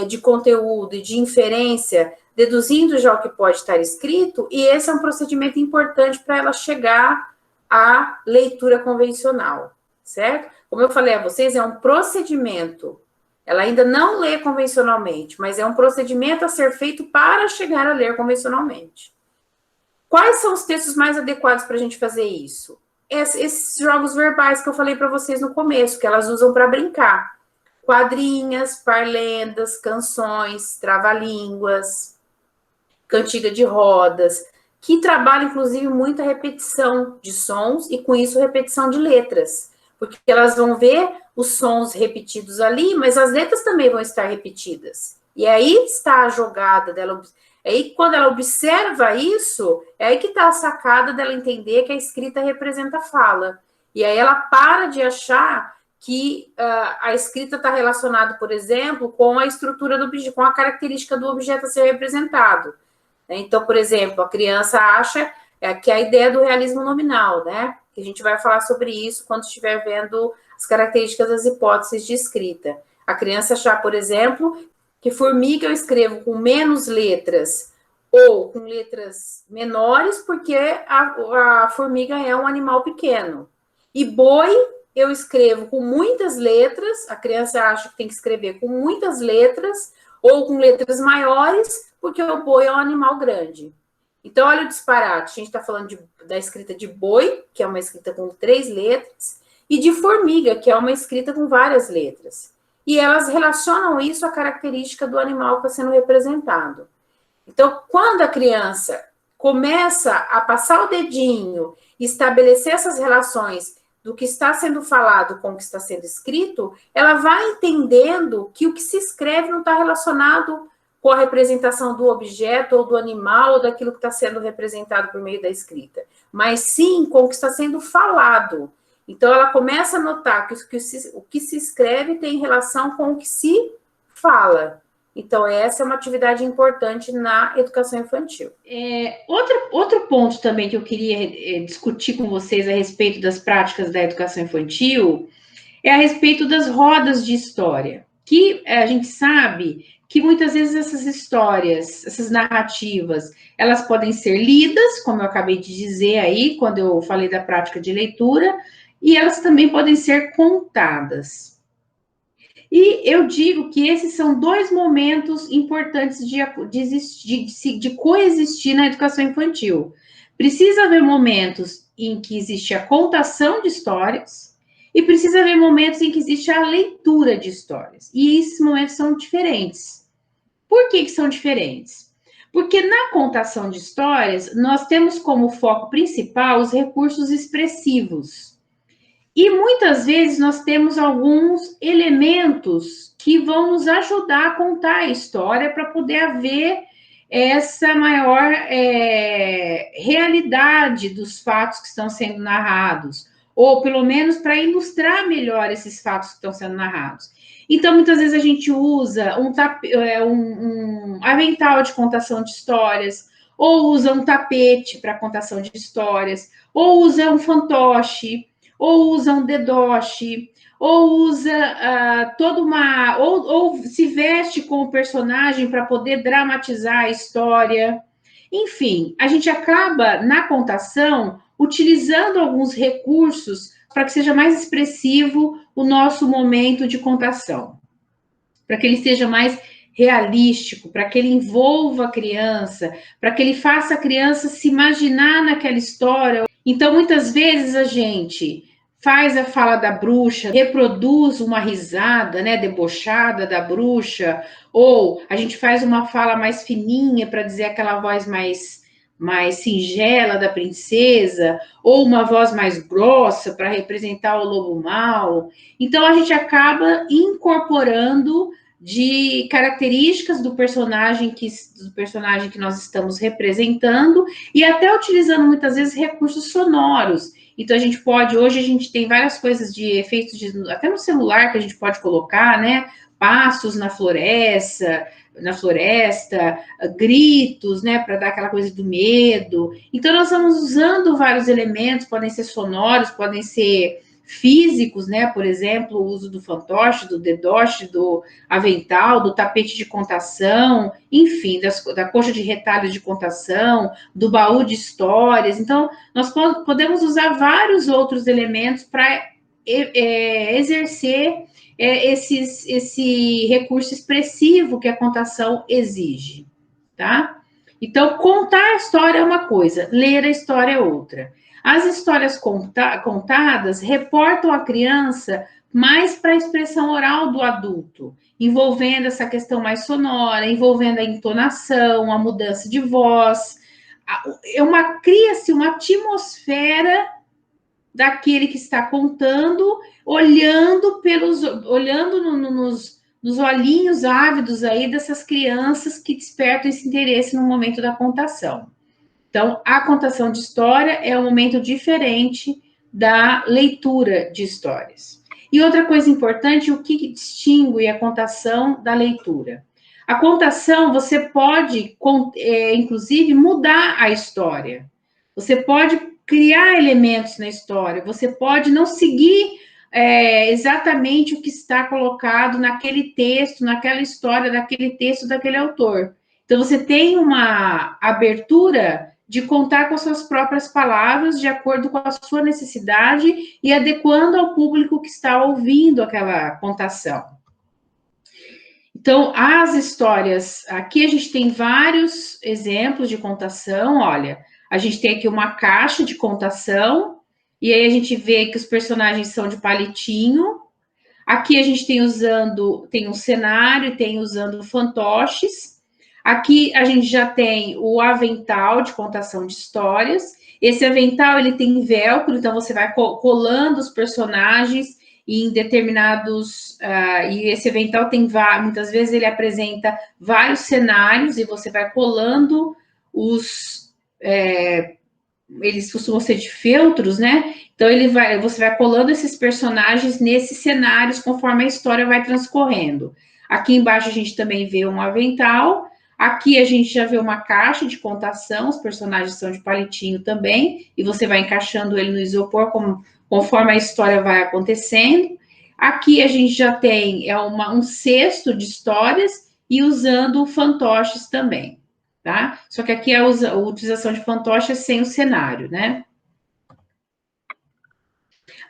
de conteúdo e de inferência, deduzindo já o que pode estar escrito, e esse é um procedimento importante para ela chegar à leitura convencional, certo? Como eu falei a vocês, é um procedimento. Ela ainda não lê convencionalmente, mas é um procedimento a ser feito para chegar a ler convencionalmente. Quais são os textos mais adequados para a gente fazer isso? Esses jogos verbais que eu falei para vocês no começo, que elas usam para brincar. Quadrinhas, parlendas, canções, trava-línguas, cantiga de rodas, que trabalha, inclusive, muita repetição de sons e, com isso, repetição de letras. Porque elas vão ver os sons repetidos ali, mas as letras também vão estar repetidas. E aí está a jogada dela. Aí, quando ela observa isso, é aí que está a sacada dela entender que a escrita representa a fala. E aí ela para de achar que a escrita está relacionada, por exemplo, com a estrutura do objeto, com a característica do objeto a ser representado. Então, por exemplo, a criança acha que é a ideia do realismo nominal, né? Que a gente vai falar sobre isso quando estiver vendo as características das hipóteses de escrita. A criança achar, por exemplo, que formiga eu escrevo com menos letras ou com letras menores, porque a formiga é um animal pequeno. E boi eu escrevo com muitas letras, a criança acha que tem que escrever com muitas letras ou com letras maiores, porque o boi é um animal grande. Então, olha o disparate. A gente está falando da escrita de boi, que é uma escrita com 3 letras, e de formiga, que é uma escrita com várias letras. E elas relacionam isso à característica do animal que está sendo representado. Então, quando a criança começa a passar o dedinho e estabelecer essas relações do que está sendo falado com o que está sendo escrito, ela vai entendendo que o que se escreve não está relacionado com a representação do objeto ou do animal ou daquilo que está sendo representado por meio da escrita, mas sim com o que está sendo falado. Então, ela começa a notar que o que se escreve tem relação com o que se fala. Então, essa é uma atividade importante na educação infantil. Outro ponto também que eu queria discutir com vocês a respeito das práticas da educação infantil é a respeito das rodas de história, que a gente sabe que muitas vezes essas histórias, essas narrativas, elas podem ser lidas, como eu acabei de dizer aí, quando eu falei da prática de leitura, e elas também podem ser contadas. E eu digo que esses são 2 momentos importantes de coexistir na educação infantil. Precisa haver momentos em que existe a contação de histórias e precisa haver momentos em que existe a leitura de histórias. E esses momentos são diferentes. Por que são diferentes? Porque na contação de histórias, nós temos como foco principal os recursos expressivos. E muitas vezes nós temos alguns elementos que vão nos ajudar a contar a história para poder haver essa maior realidade dos fatos que estão sendo narrados, ou pelo menos para ilustrar melhor esses fatos que estão sendo narrados. Então, muitas vezes a gente usa um avental de contação de histórias, ou usa um tapete para contação de histórias, ou usa um fantoche, ou usa um dedoche, ou usa toda uma... Ou se veste com o personagem para poder dramatizar a história. Enfim, a gente acaba, na contação, utilizando alguns recursos para que seja mais expressivo o nosso momento de contação. Para que ele seja mais realístico, para que ele envolva a criança, para que ele faça a criança se imaginar naquela história. Então, muitas vezes a gente faz a fala da bruxa, reproduz uma risada, né, debochada da bruxa, ou a gente faz uma fala mais fininha para dizer aquela voz mais singela da princesa, ou uma voz mais grossa para representar o lobo mau. Então, a gente acaba incorporando de características do personagem que nós estamos representando e até utilizando muitas vezes recursos sonoros. Então, hoje a gente tem várias coisas de efeitos, até no celular que a gente pode colocar, né? Passos na floresta, gritos, né? Para dar aquela coisa do medo. Então, nós estamos usando vários elementos, podem ser sonoros, podem ser físicos, né? Por exemplo, o uso do fantoche, do dedoche, do avental, do tapete de contação, enfim, da coxa de retalhos de contação, do baú de histórias. Então, nós podemos usar vários outros elementos para exercer esse recurso expressivo que a contação exige, tá? Então, contar a história é uma coisa, ler a história é outra. As histórias contadas reportam a criança mais para a expressão oral do adulto, envolvendo essa questão mais sonora, envolvendo a entonação, a mudança de voz. Cria-se uma atmosfera daquele que está contando, olhando nos olhinhos ávidos aí dessas crianças que despertam esse interesse no momento da contação. Então, a contação de história é um momento diferente da leitura de histórias. E outra coisa importante, o que distingue a contação da leitura? A contação, você pode, inclusive, mudar a história. Você pode criar elementos na história. Você pode não seguir exatamente o que está colocado naquele texto, naquela história, daquele texto, daquele autor. Então, você tem uma abertura de contar com as suas próprias palavras, de acordo com a sua necessidade e adequando ao público que está ouvindo aquela contação. Então, as histórias, aqui a gente tem vários exemplos de contação, olha, a gente tem aqui uma caixa de contação, e aí a gente vê que os personagens são de palitinho, aqui a gente tem um cenário, tem usando fantoches, aqui a gente já tem o avental de contação de histórias, esse avental ele tem velcro, então você vai colando os personagens em determinados, e esse avental tem muitas vezes ele apresenta vários cenários e você vai colando eles costumam ser de feltros, né? Então você vai colando esses personagens nesses cenários conforme a história vai transcorrendo. Aqui embaixo a gente também vê um avental, aqui a gente já vê uma caixa de contação, os personagens são de palitinho também, e você vai encaixando ele no isopor conforme a história vai acontecendo. Aqui a gente já tem um cesto de histórias e usando fantoches também, tá? Só que aqui a utilização de fantoches sem o cenário, né?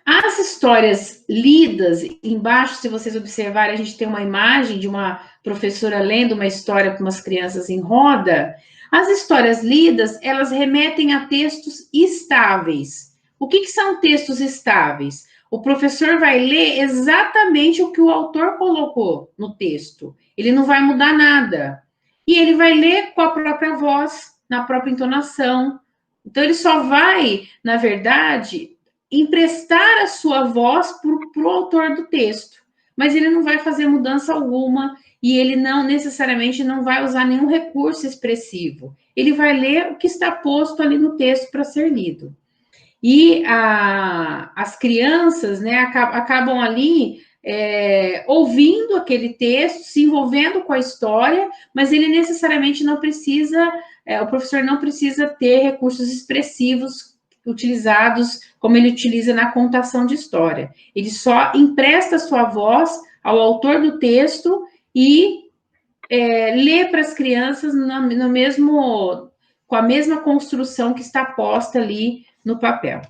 As histórias lidas, embaixo, se vocês observarem, a gente tem uma imagem de uma professora lendo uma história para umas crianças em roda. As histórias lidas, elas remetem a textos estáveis. O que são textos estáveis? O professor vai ler exatamente o que o autor colocou no texto. Ele não vai mudar nada. E ele vai ler com a própria voz, na própria entonação. Então, ele só vai, na verdade, emprestar a sua voz para o autor do texto. Mas ele não vai fazer mudança alguma e ele não necessariamente não vai usar nenhum recurso expressivo. Ele vai ler o que está posto ali no texto para ser lido. E as crianças, né, acabam ali ouvindo aquele texto, se envolvendo com a história, mas ele necessariamente não precisa, o professor não precisa ter recursos expressivos utilizados como ele utiliza na contação de história. Ele só empresta sua voz ao autor do texto e lê para as crianças com a mesma construção que está posta ali no papel,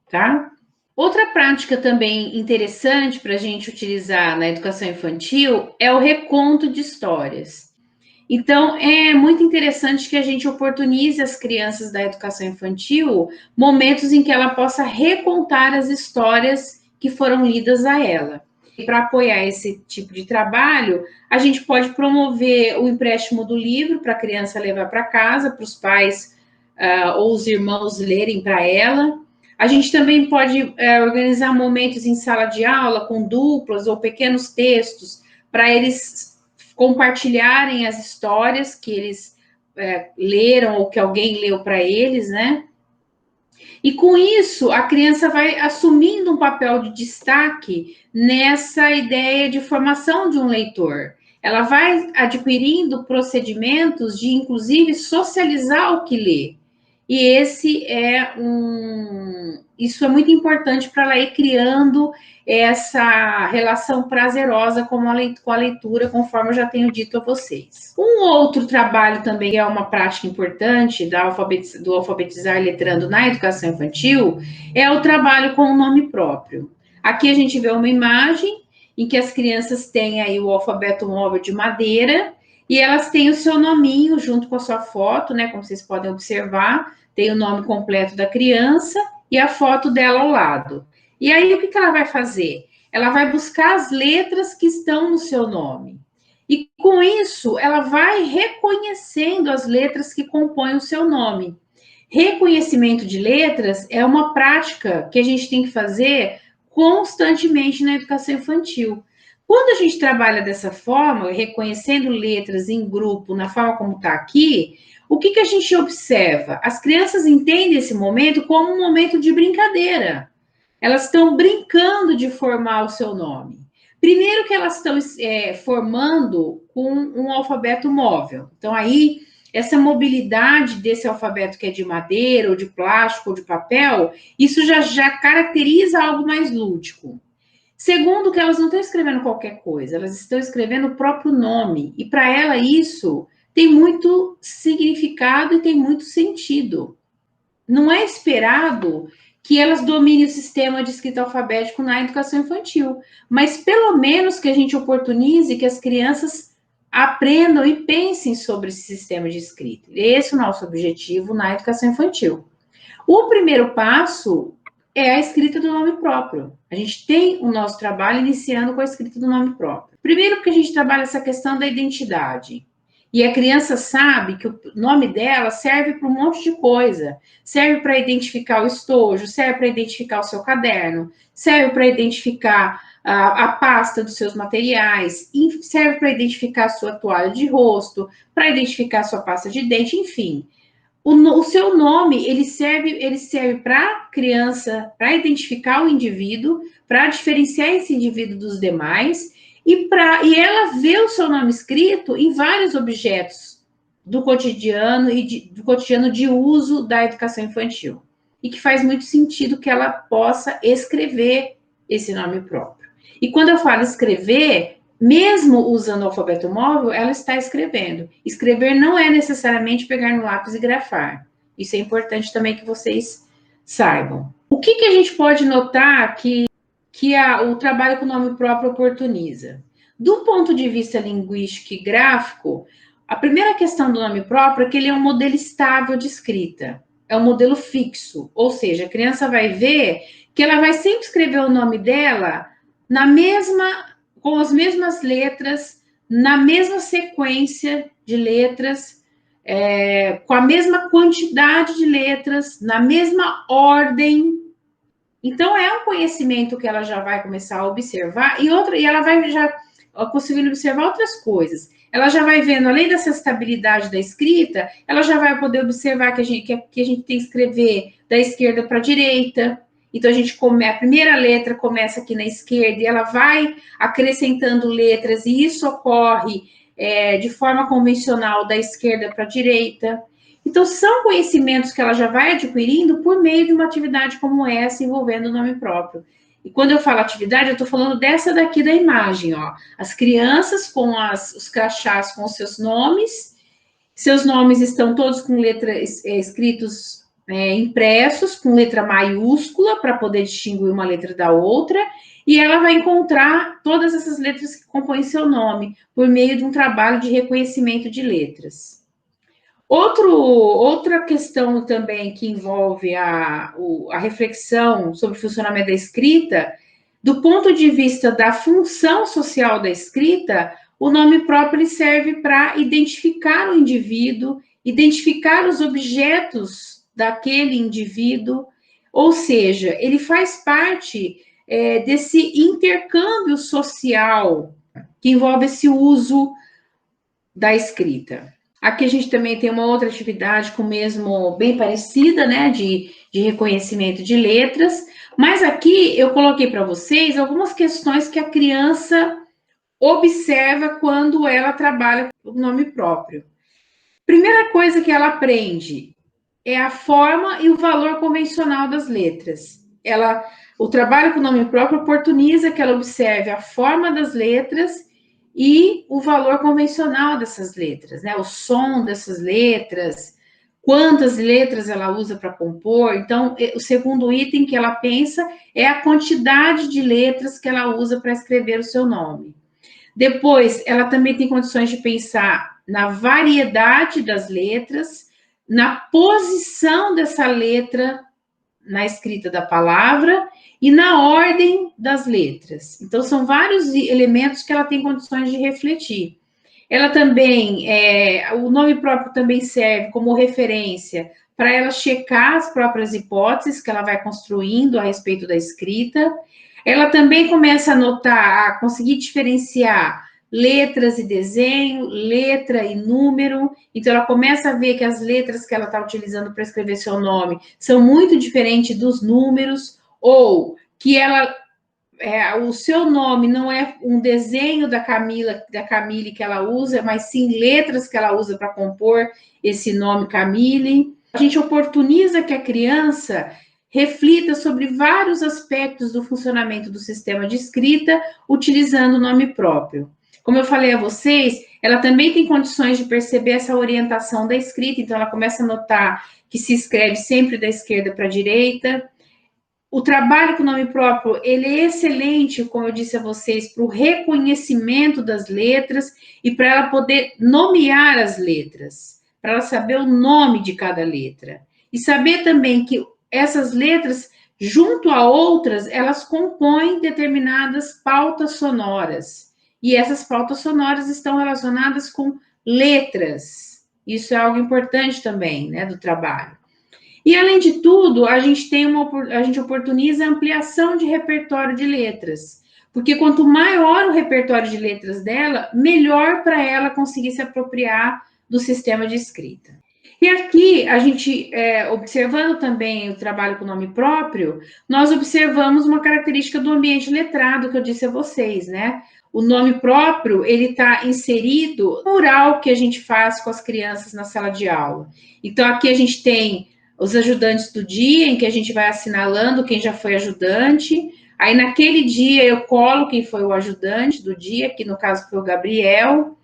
tá? Outra prática também interessante para a gente utilizar na educação infantil é o reconto de histórias. Então, é muito interessante que a gente oportunize as crianças da educação infantil momentos em que ela possa recontar as histórias que foram lidas a ela. E para apoiar esse tipo de trabalho, a gente pode promover o empréstimo do livro para a criança levar para casa, para os pais ou os irmãos lerem para ela. A gente também pode organizar momentos em sala de aula com duplas ou pequenos textos para eles compartilharem as histórias que eles leram ou que alguém leu para eles, né? E com isso, a criança vai assumindo um papel de destaque nessa ideia de formação de um leitor. Ela vai adquirindo procedimentos de, inclusive, socializar o que lê. E isso é muito importante para ela ir criando essa relação prazerosa com a leitura, conforme eu já tenho dito a vocês. Um outro trabalho também, que é uma prática importante do alfabetizar letrando na educação infantil, é o trabalho com o nome próprio. Aqui a gente vê uma imagem em que as crianças têm aí o alfabeto móvel de madeira, e elas têm o seu nominho junto com a sua foto, né? Como vocês podem observar, tem o nome completo da criança e a foto dela ao lado. E aí, o que ela vai fazer? Ela vai buscar as letras que estão no seu nome. E com isso, ela vai reconhecendo as letras que compõem o seu nome. Reconhecimento de letras é uma prática que a gente tem que fazer constantemente na educação infantil. Quando a gente trabalha dessa forma, reconhecendo letras em grupo, na forma como está aqui, o que a gente observa? As crianças entendem esse momento como um momento de brincadeira. Elas estão brincando de formar o seu nome. Primeiro que elas estão formando com um alfabeto móvel. Então, aí, essa mobilidade desse alfabeto que é de madeira, ou de plástico, ou de papel, isso já caracteriza algo mais lúdico. Segundo, que elas não estão escrevendo qualquer coisa, elas estão escrevendo o próprio nome. E para ela isso tem muito significado e tem muito sentido. Não é esperado que elas dominem o sistema de escrita alfabético na educação infantil, mas pelo menos que a gente oportunize que as crianças aprendam e pensem sobre esse sistema de escrita. Esse é o nosso objetivo na educação infantil. O primeiro passo é a escrita do nome próprio. A gente tem o nosso trabalho iniciando com a escrita do nome próprio. Primeiro porque a gente trabalha essa questão da identidade. E a criança sabe que o nome dela serve para um monte de coisa. Serve para identificar o estojo, serve para identificar o seu caderno, serve para identificar a pasta dos seus materiais, serve para identificar a sua toalha de rosto, para identificar a sua pasta de dente, enfim. O seu nome, ele serve para a criança, para identificar o indivíduo, para diferenciar esse indivíduo dos demais, e ela vê o seu nome escrito em vários objetos do cotidiano do cotidiano de uso da educação infantil. E que faz muito sentido que ela possa escrever esse nome próprio. E quando eu falo escrever, mesmo usando o alfabeto móvel, ela está escrevendo. Escrever não é necessariamente pegar no lápis e grafar. Isso é importante também que vocês saibam. O que a gente pode notar que o trabalho com o nome próprio oportuniza? Do ponto de vista linguístico e gráfico, a primeira questão do nome próprio é que ele é um modelo estável de escrita. É um modelo fixo, ou seja, a criança vai ver que ela vai sempre escrever o nome dela com as mesmas letras, na mesma sequência de letras, com a mesma quantidade de letras, na mesma ordem. Então, é um conhecimento que ela já vai começar a observar, e ela vai já conseguindo observar outras coisas. Ela já vai vendo, além dessa estabilidade da escrita, ela já vai poder observar que a gente tem que escrever da esquerda para a direita. Então, a primeira letra começa aqui na esquerda e ela vai acrescentando letras, e isso ocorre de forma convencional da esquerda para a direita. Então, são conhecimentos que ela já vai adquirindo por meio de uma atividade como essa, envolvendo o nome próprio. E quando eu falo atividade, eu estou falando dessa daqui da imagem, ó. As crianças com os crachás com os seus nomes estão todos com letras escritos impressos, com letra maiúscula, para poder distinguir uma letra da outra, e ela vai encontrar todas essas letras que compõem seu nome, por meio de um trabalho de reconhecimento de letras. Outra questão também que envolve a reflexão sobre o funcionamento da escrita, do ponto de vista da função social da escrita, o nome próprio ele serve para identificar o indivíduo, identificar os objetos daquele indivíduo, ou seja, ele faz parte desse intercâmbio social que envolve esse uso da escrita. Aqui a gente também tem uma outra atividade bem parecida, né, de reconhecimento de letras, mas aqui eu coloquei para vocês algumas questões que a criança observa quando ela trabalha com o nome próprio. Primeira coisa que ela aprende é a forma e o valor convencional das letras. O trabalho com o nome próprio oportuniza que ela observe a forma das letras e o valor convencional dessas letras, né? O som dessas letras, quantas letras ela usa para compor. Então, o segundo item que ela pensa é a quantidade de letras que ela usa para escrever o seu nome. Depois, ela também tem condições de pensar na variedade das letras, na posição dessa letra na escrita da palavra e na ordem das letras. Então, são vários elementos que ela tem condições de refletir. Ela também, o nome próprio também serve como referência para ela checar as próprias hipóteses que ela vai construindo a respeito da escrita. Ela também começa a notar, a conseguir diferenciar letras e desenho, letra e número. Então, ela começa a ver que as letras que ela está utilizando para escrever seu nome são muito diferentes dos números, ou que o seu nome não é um desenho da Camille que ela usa, mas sim letras que ela usa para compor esse nome Camille. A gente oportuniza que a criança reflita sobre vários aspectos do funcionamento do sistema de escrita, utilizando o nome próprio. Como eu falei a vocês, ela também tem condições de perceber essa orientação da escrita, então ela começa a notar que se escreve sempre da esquerda para a direita. O trabalho com o nome próprio, ele é excelente, como eu disse a vocês, para o reconhecimento das letras e para ela poder nomear as letras, para ela saber o nome de cada letra. E saber também que essas letras, junto a outras, elas compõem determinadas pautas sonoras. E essas pautas sonoras estão relacionadas com letras. Isso é algo importante também, né, do trabalho. E, além de tudo, a gente oportuniza a ampliação de repertório de letras. Porque quanto maior o repertório de letras dela, melhor para ela conseguir se apropriar do sistema de escrita. E aqui, a gente, observando também o trabalho com o nome próprio, nós observamos uma característica do ambiente letrado, que eu disse a vocês, né? O nome próprio, ele está inserido no mural que a gente faz com as crianças na sala de aula. Então, aqui a gente tem os ajudantes do dia, em que a gente vai assinalando quem já foi ajudante. Aí, naquele dia, eu colo quem foi o ajudante do dia, que no caso foi o Gabriel.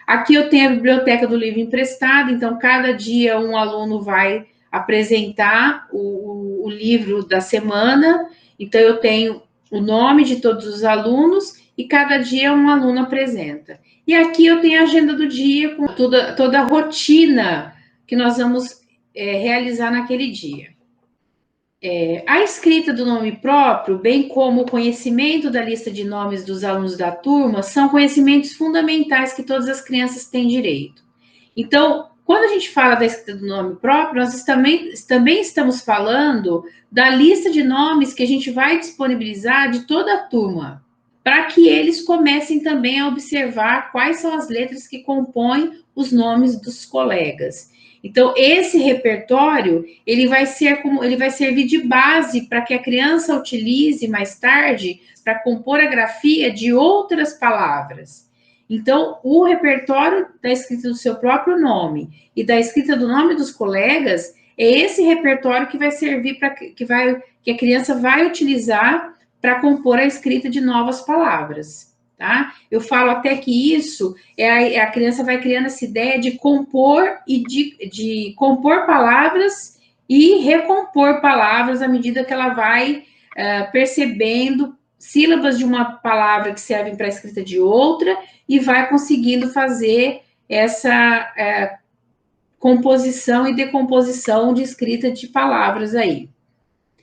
Aqui eu tenho a biblioteca do livro emprestado, então cada dia um aluno vai apresentar o livro da semana, então eu tenho o nome de todos os alunos e cada dia um aluno apresenta. E aqui eu tenho a agenda do dia com toda a rotina que nós vamos realizar naquele dia. A escrita do nome próprio, bem como o conhecimento da lista de nomes dos alunos da turma, são conhecimentos fundamentais que todas as crianças têm direito. Então, quando a gente fala da escrita do nome próprio, nós também estamos falando da lista de nomes que a gente vai disponibilizar de toda a turma, para que eles comecem também a observar quais são as letras que compõem os nomes dos colegas. Então, esse repertório, ele vai servir de base para que a criança utilize mais tarde para compor a grafia de outras palavras. Então, o repertório da escrita do seu próprio nome e da escrita do nome dos colegas é esse repertório que vai servir para que a criança vai utilizar para compor a escrita de novas palavras. Tá? Eu falo até que isso a criança vai criando essa ideia de compor e de compor palavras e recompor palavras à medida que ela vai percebendo sílabas de uma palavra que servem para a escrita de outra e vai conseguindo fazer essa composição e decomposição de escrita de palavras aí.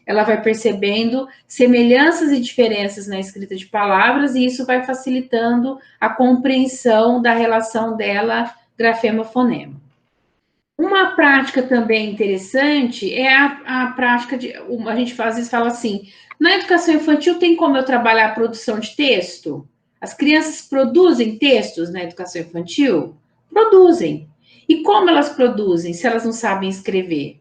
Ela vai percebendo semelhanças e diferenças na escrita de palavras, e isso vai facilitando a compreensão da relação dela grafema-fonema. Uma prática também interessante é a prática a gente às vezes fala assim, na educação infantil tem como eu trabalhar a produção de texto? As crianças produzem textos na educação infantil? Produzem. E como elas produzem se elas não sabem escrever?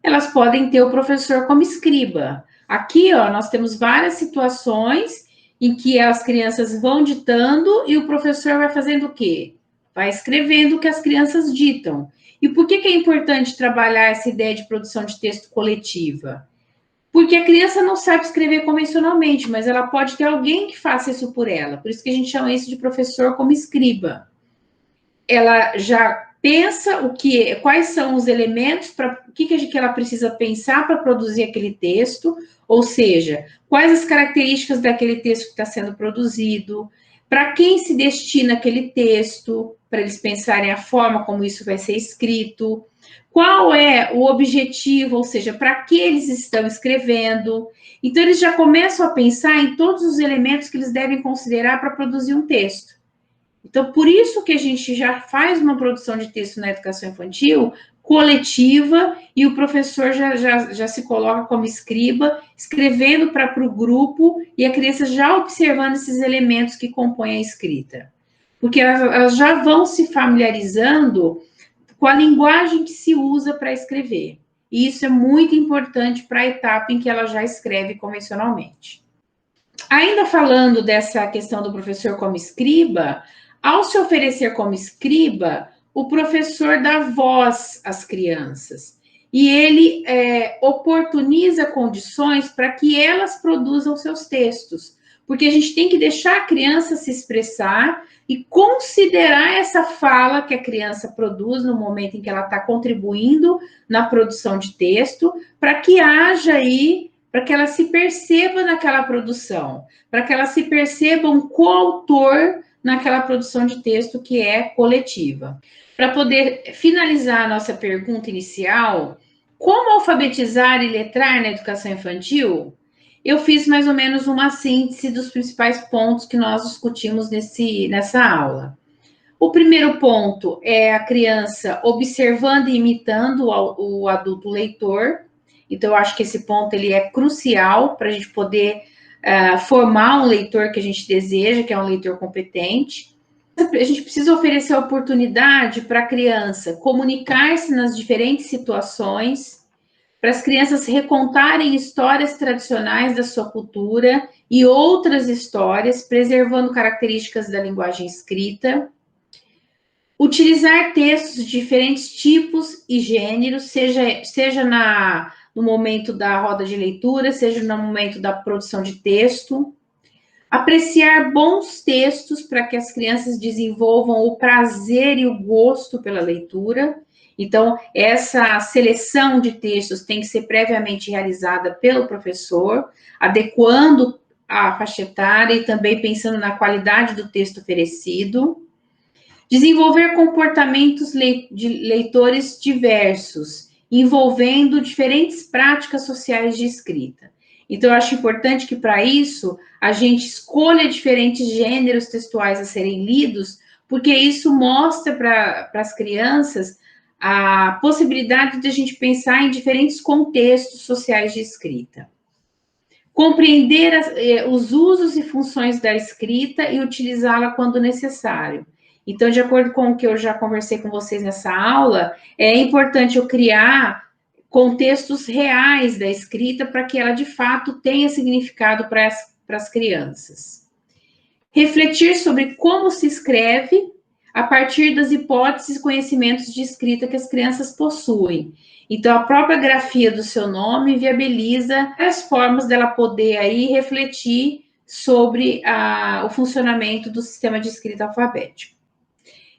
Elas podem ter o professor como escriba. Aqui, ó, nós temos várias situações em que as crianças vão ditando e o professor vai fazendo o quê? Vai escrevendo o que as crianças ditam. E por que é importante trabalhar essa ideia de produção de texto coletiva? Porque a criança não sabe escrever convencionalmente, mas ela pode ter alguém que faça isso por ela. Por isso que a gente chama isso de professor como escriba. Ela já pensa quais são os elementos, o que ela precisa pensar para produzir aquele texto, ou seja, quais as características daquele texto que está sendo produzido, para quem se destina aquele texto, para eles pensarem a forma como isso vai ser escrito, qual é o objetivo, ou seja, para que eles estão escrevendo. Então, eles já começam a pensar em todos os elementos que eles devem considerar para produzir um texto. Então, por isso que a gente já faz uma produção de texto na educação infantil coletiva e o professor já se coloca como escriba, escrevendo para o grupo e a criança já observando esses elementos que compõem a escrita. Porque elas já vão se familiarizando com a linguagem que se usa para escrever. E isso é muito importante para a etapa em que ela já escreve convencionalmente. Ainda falando dessa questão do professor como escriba, ao se oferecer como escriba, o professor dá voz às crianças e ele oportuniza condições para que elas produzam seus textos, porque a gente tem que deixar a criança se expressar e considerar essa fala que a criança produz no momento em que ela está contribuindo na produção de texto, para que haja aí, para que ela se perceba naquela produção, para que ela se perceba um coautor naquela produção de texto que é coletiva. Para poder finalizar a nossa pergunta inicial, como alfabetizar e letrar na educação infantil? Eu fiz mais ou menos uma síntese dos principais pontos que nós discutimos nessa aula. O primeiro ponto é a criança observando e imitando o adulto leitor. Então, eu acho que esse ponto ele é crucial para a gente poder formar um leitor que a gente deseja, que é um leitor competente. A gente precisa oferecer a oportunidade para a criança comunicar-se nas diferentes situações, para as crianças recontarem histórias tradicionais da sua cultura e outras histórias, preservando características da linguagem escrita. Utilizar textos de diferentes tipos e gêneros, seja no momento da roda de leitura, seja no momento da produção de texto. Apreciar bons textos para que as crianças desenvolvam o prazer e o gosto pela leitura. Então, essa seleção de textos tem que ser previamente realizada pelo professor, adequando a faixa etária e também pensando na qualidade do texto oferecido. Desenvolver comportamentos de leitores diversos, envolvendo diferentes práticas sociais de escrita. Então, eu acho importante que, para isso, a gente escolha diferentes gêneros textuais a serem lidos, porque isso mostra para as crianças a possibilidade de a gente pensar em diferentes contextos sociais de escrita. Compreender os usos e funções da escrita e utilizá-la quando necessário. Então, de acordo com o que eu já conversei com vocês nessa aula, é importante eu criar contextos reais da escrita para que ela, de fato, tenha significado para as crianças. Refletir sobre como se escreve a partir das hipóteses e conhecimentos de escrita que as crianças possuem. Então, a própria grafia do seu nome viabiliza as formas dela poder aí refletir sobre o funcionamento do sistema de escrita alfabético.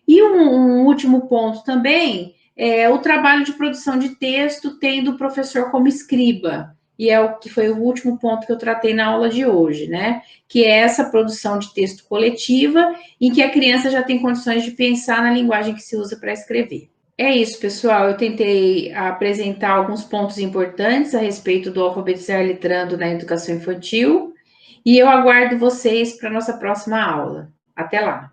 E um último ponto também é o trabalho de produção de texto tendo o professor como escriba, e é o que foi o último ponto que eu tratei na aula de hoje, né? Que é essa produção de texto coletiva, em que a criança já tem condições de pensar na linguagem que se usa para escrever. É isso, pessoal. Eu tentei apresentar alguns pontos importantes a respeito do alfabetizar letrando na educação infantil, e eu aguardo vocês para a nossa próxima aula. Até lá!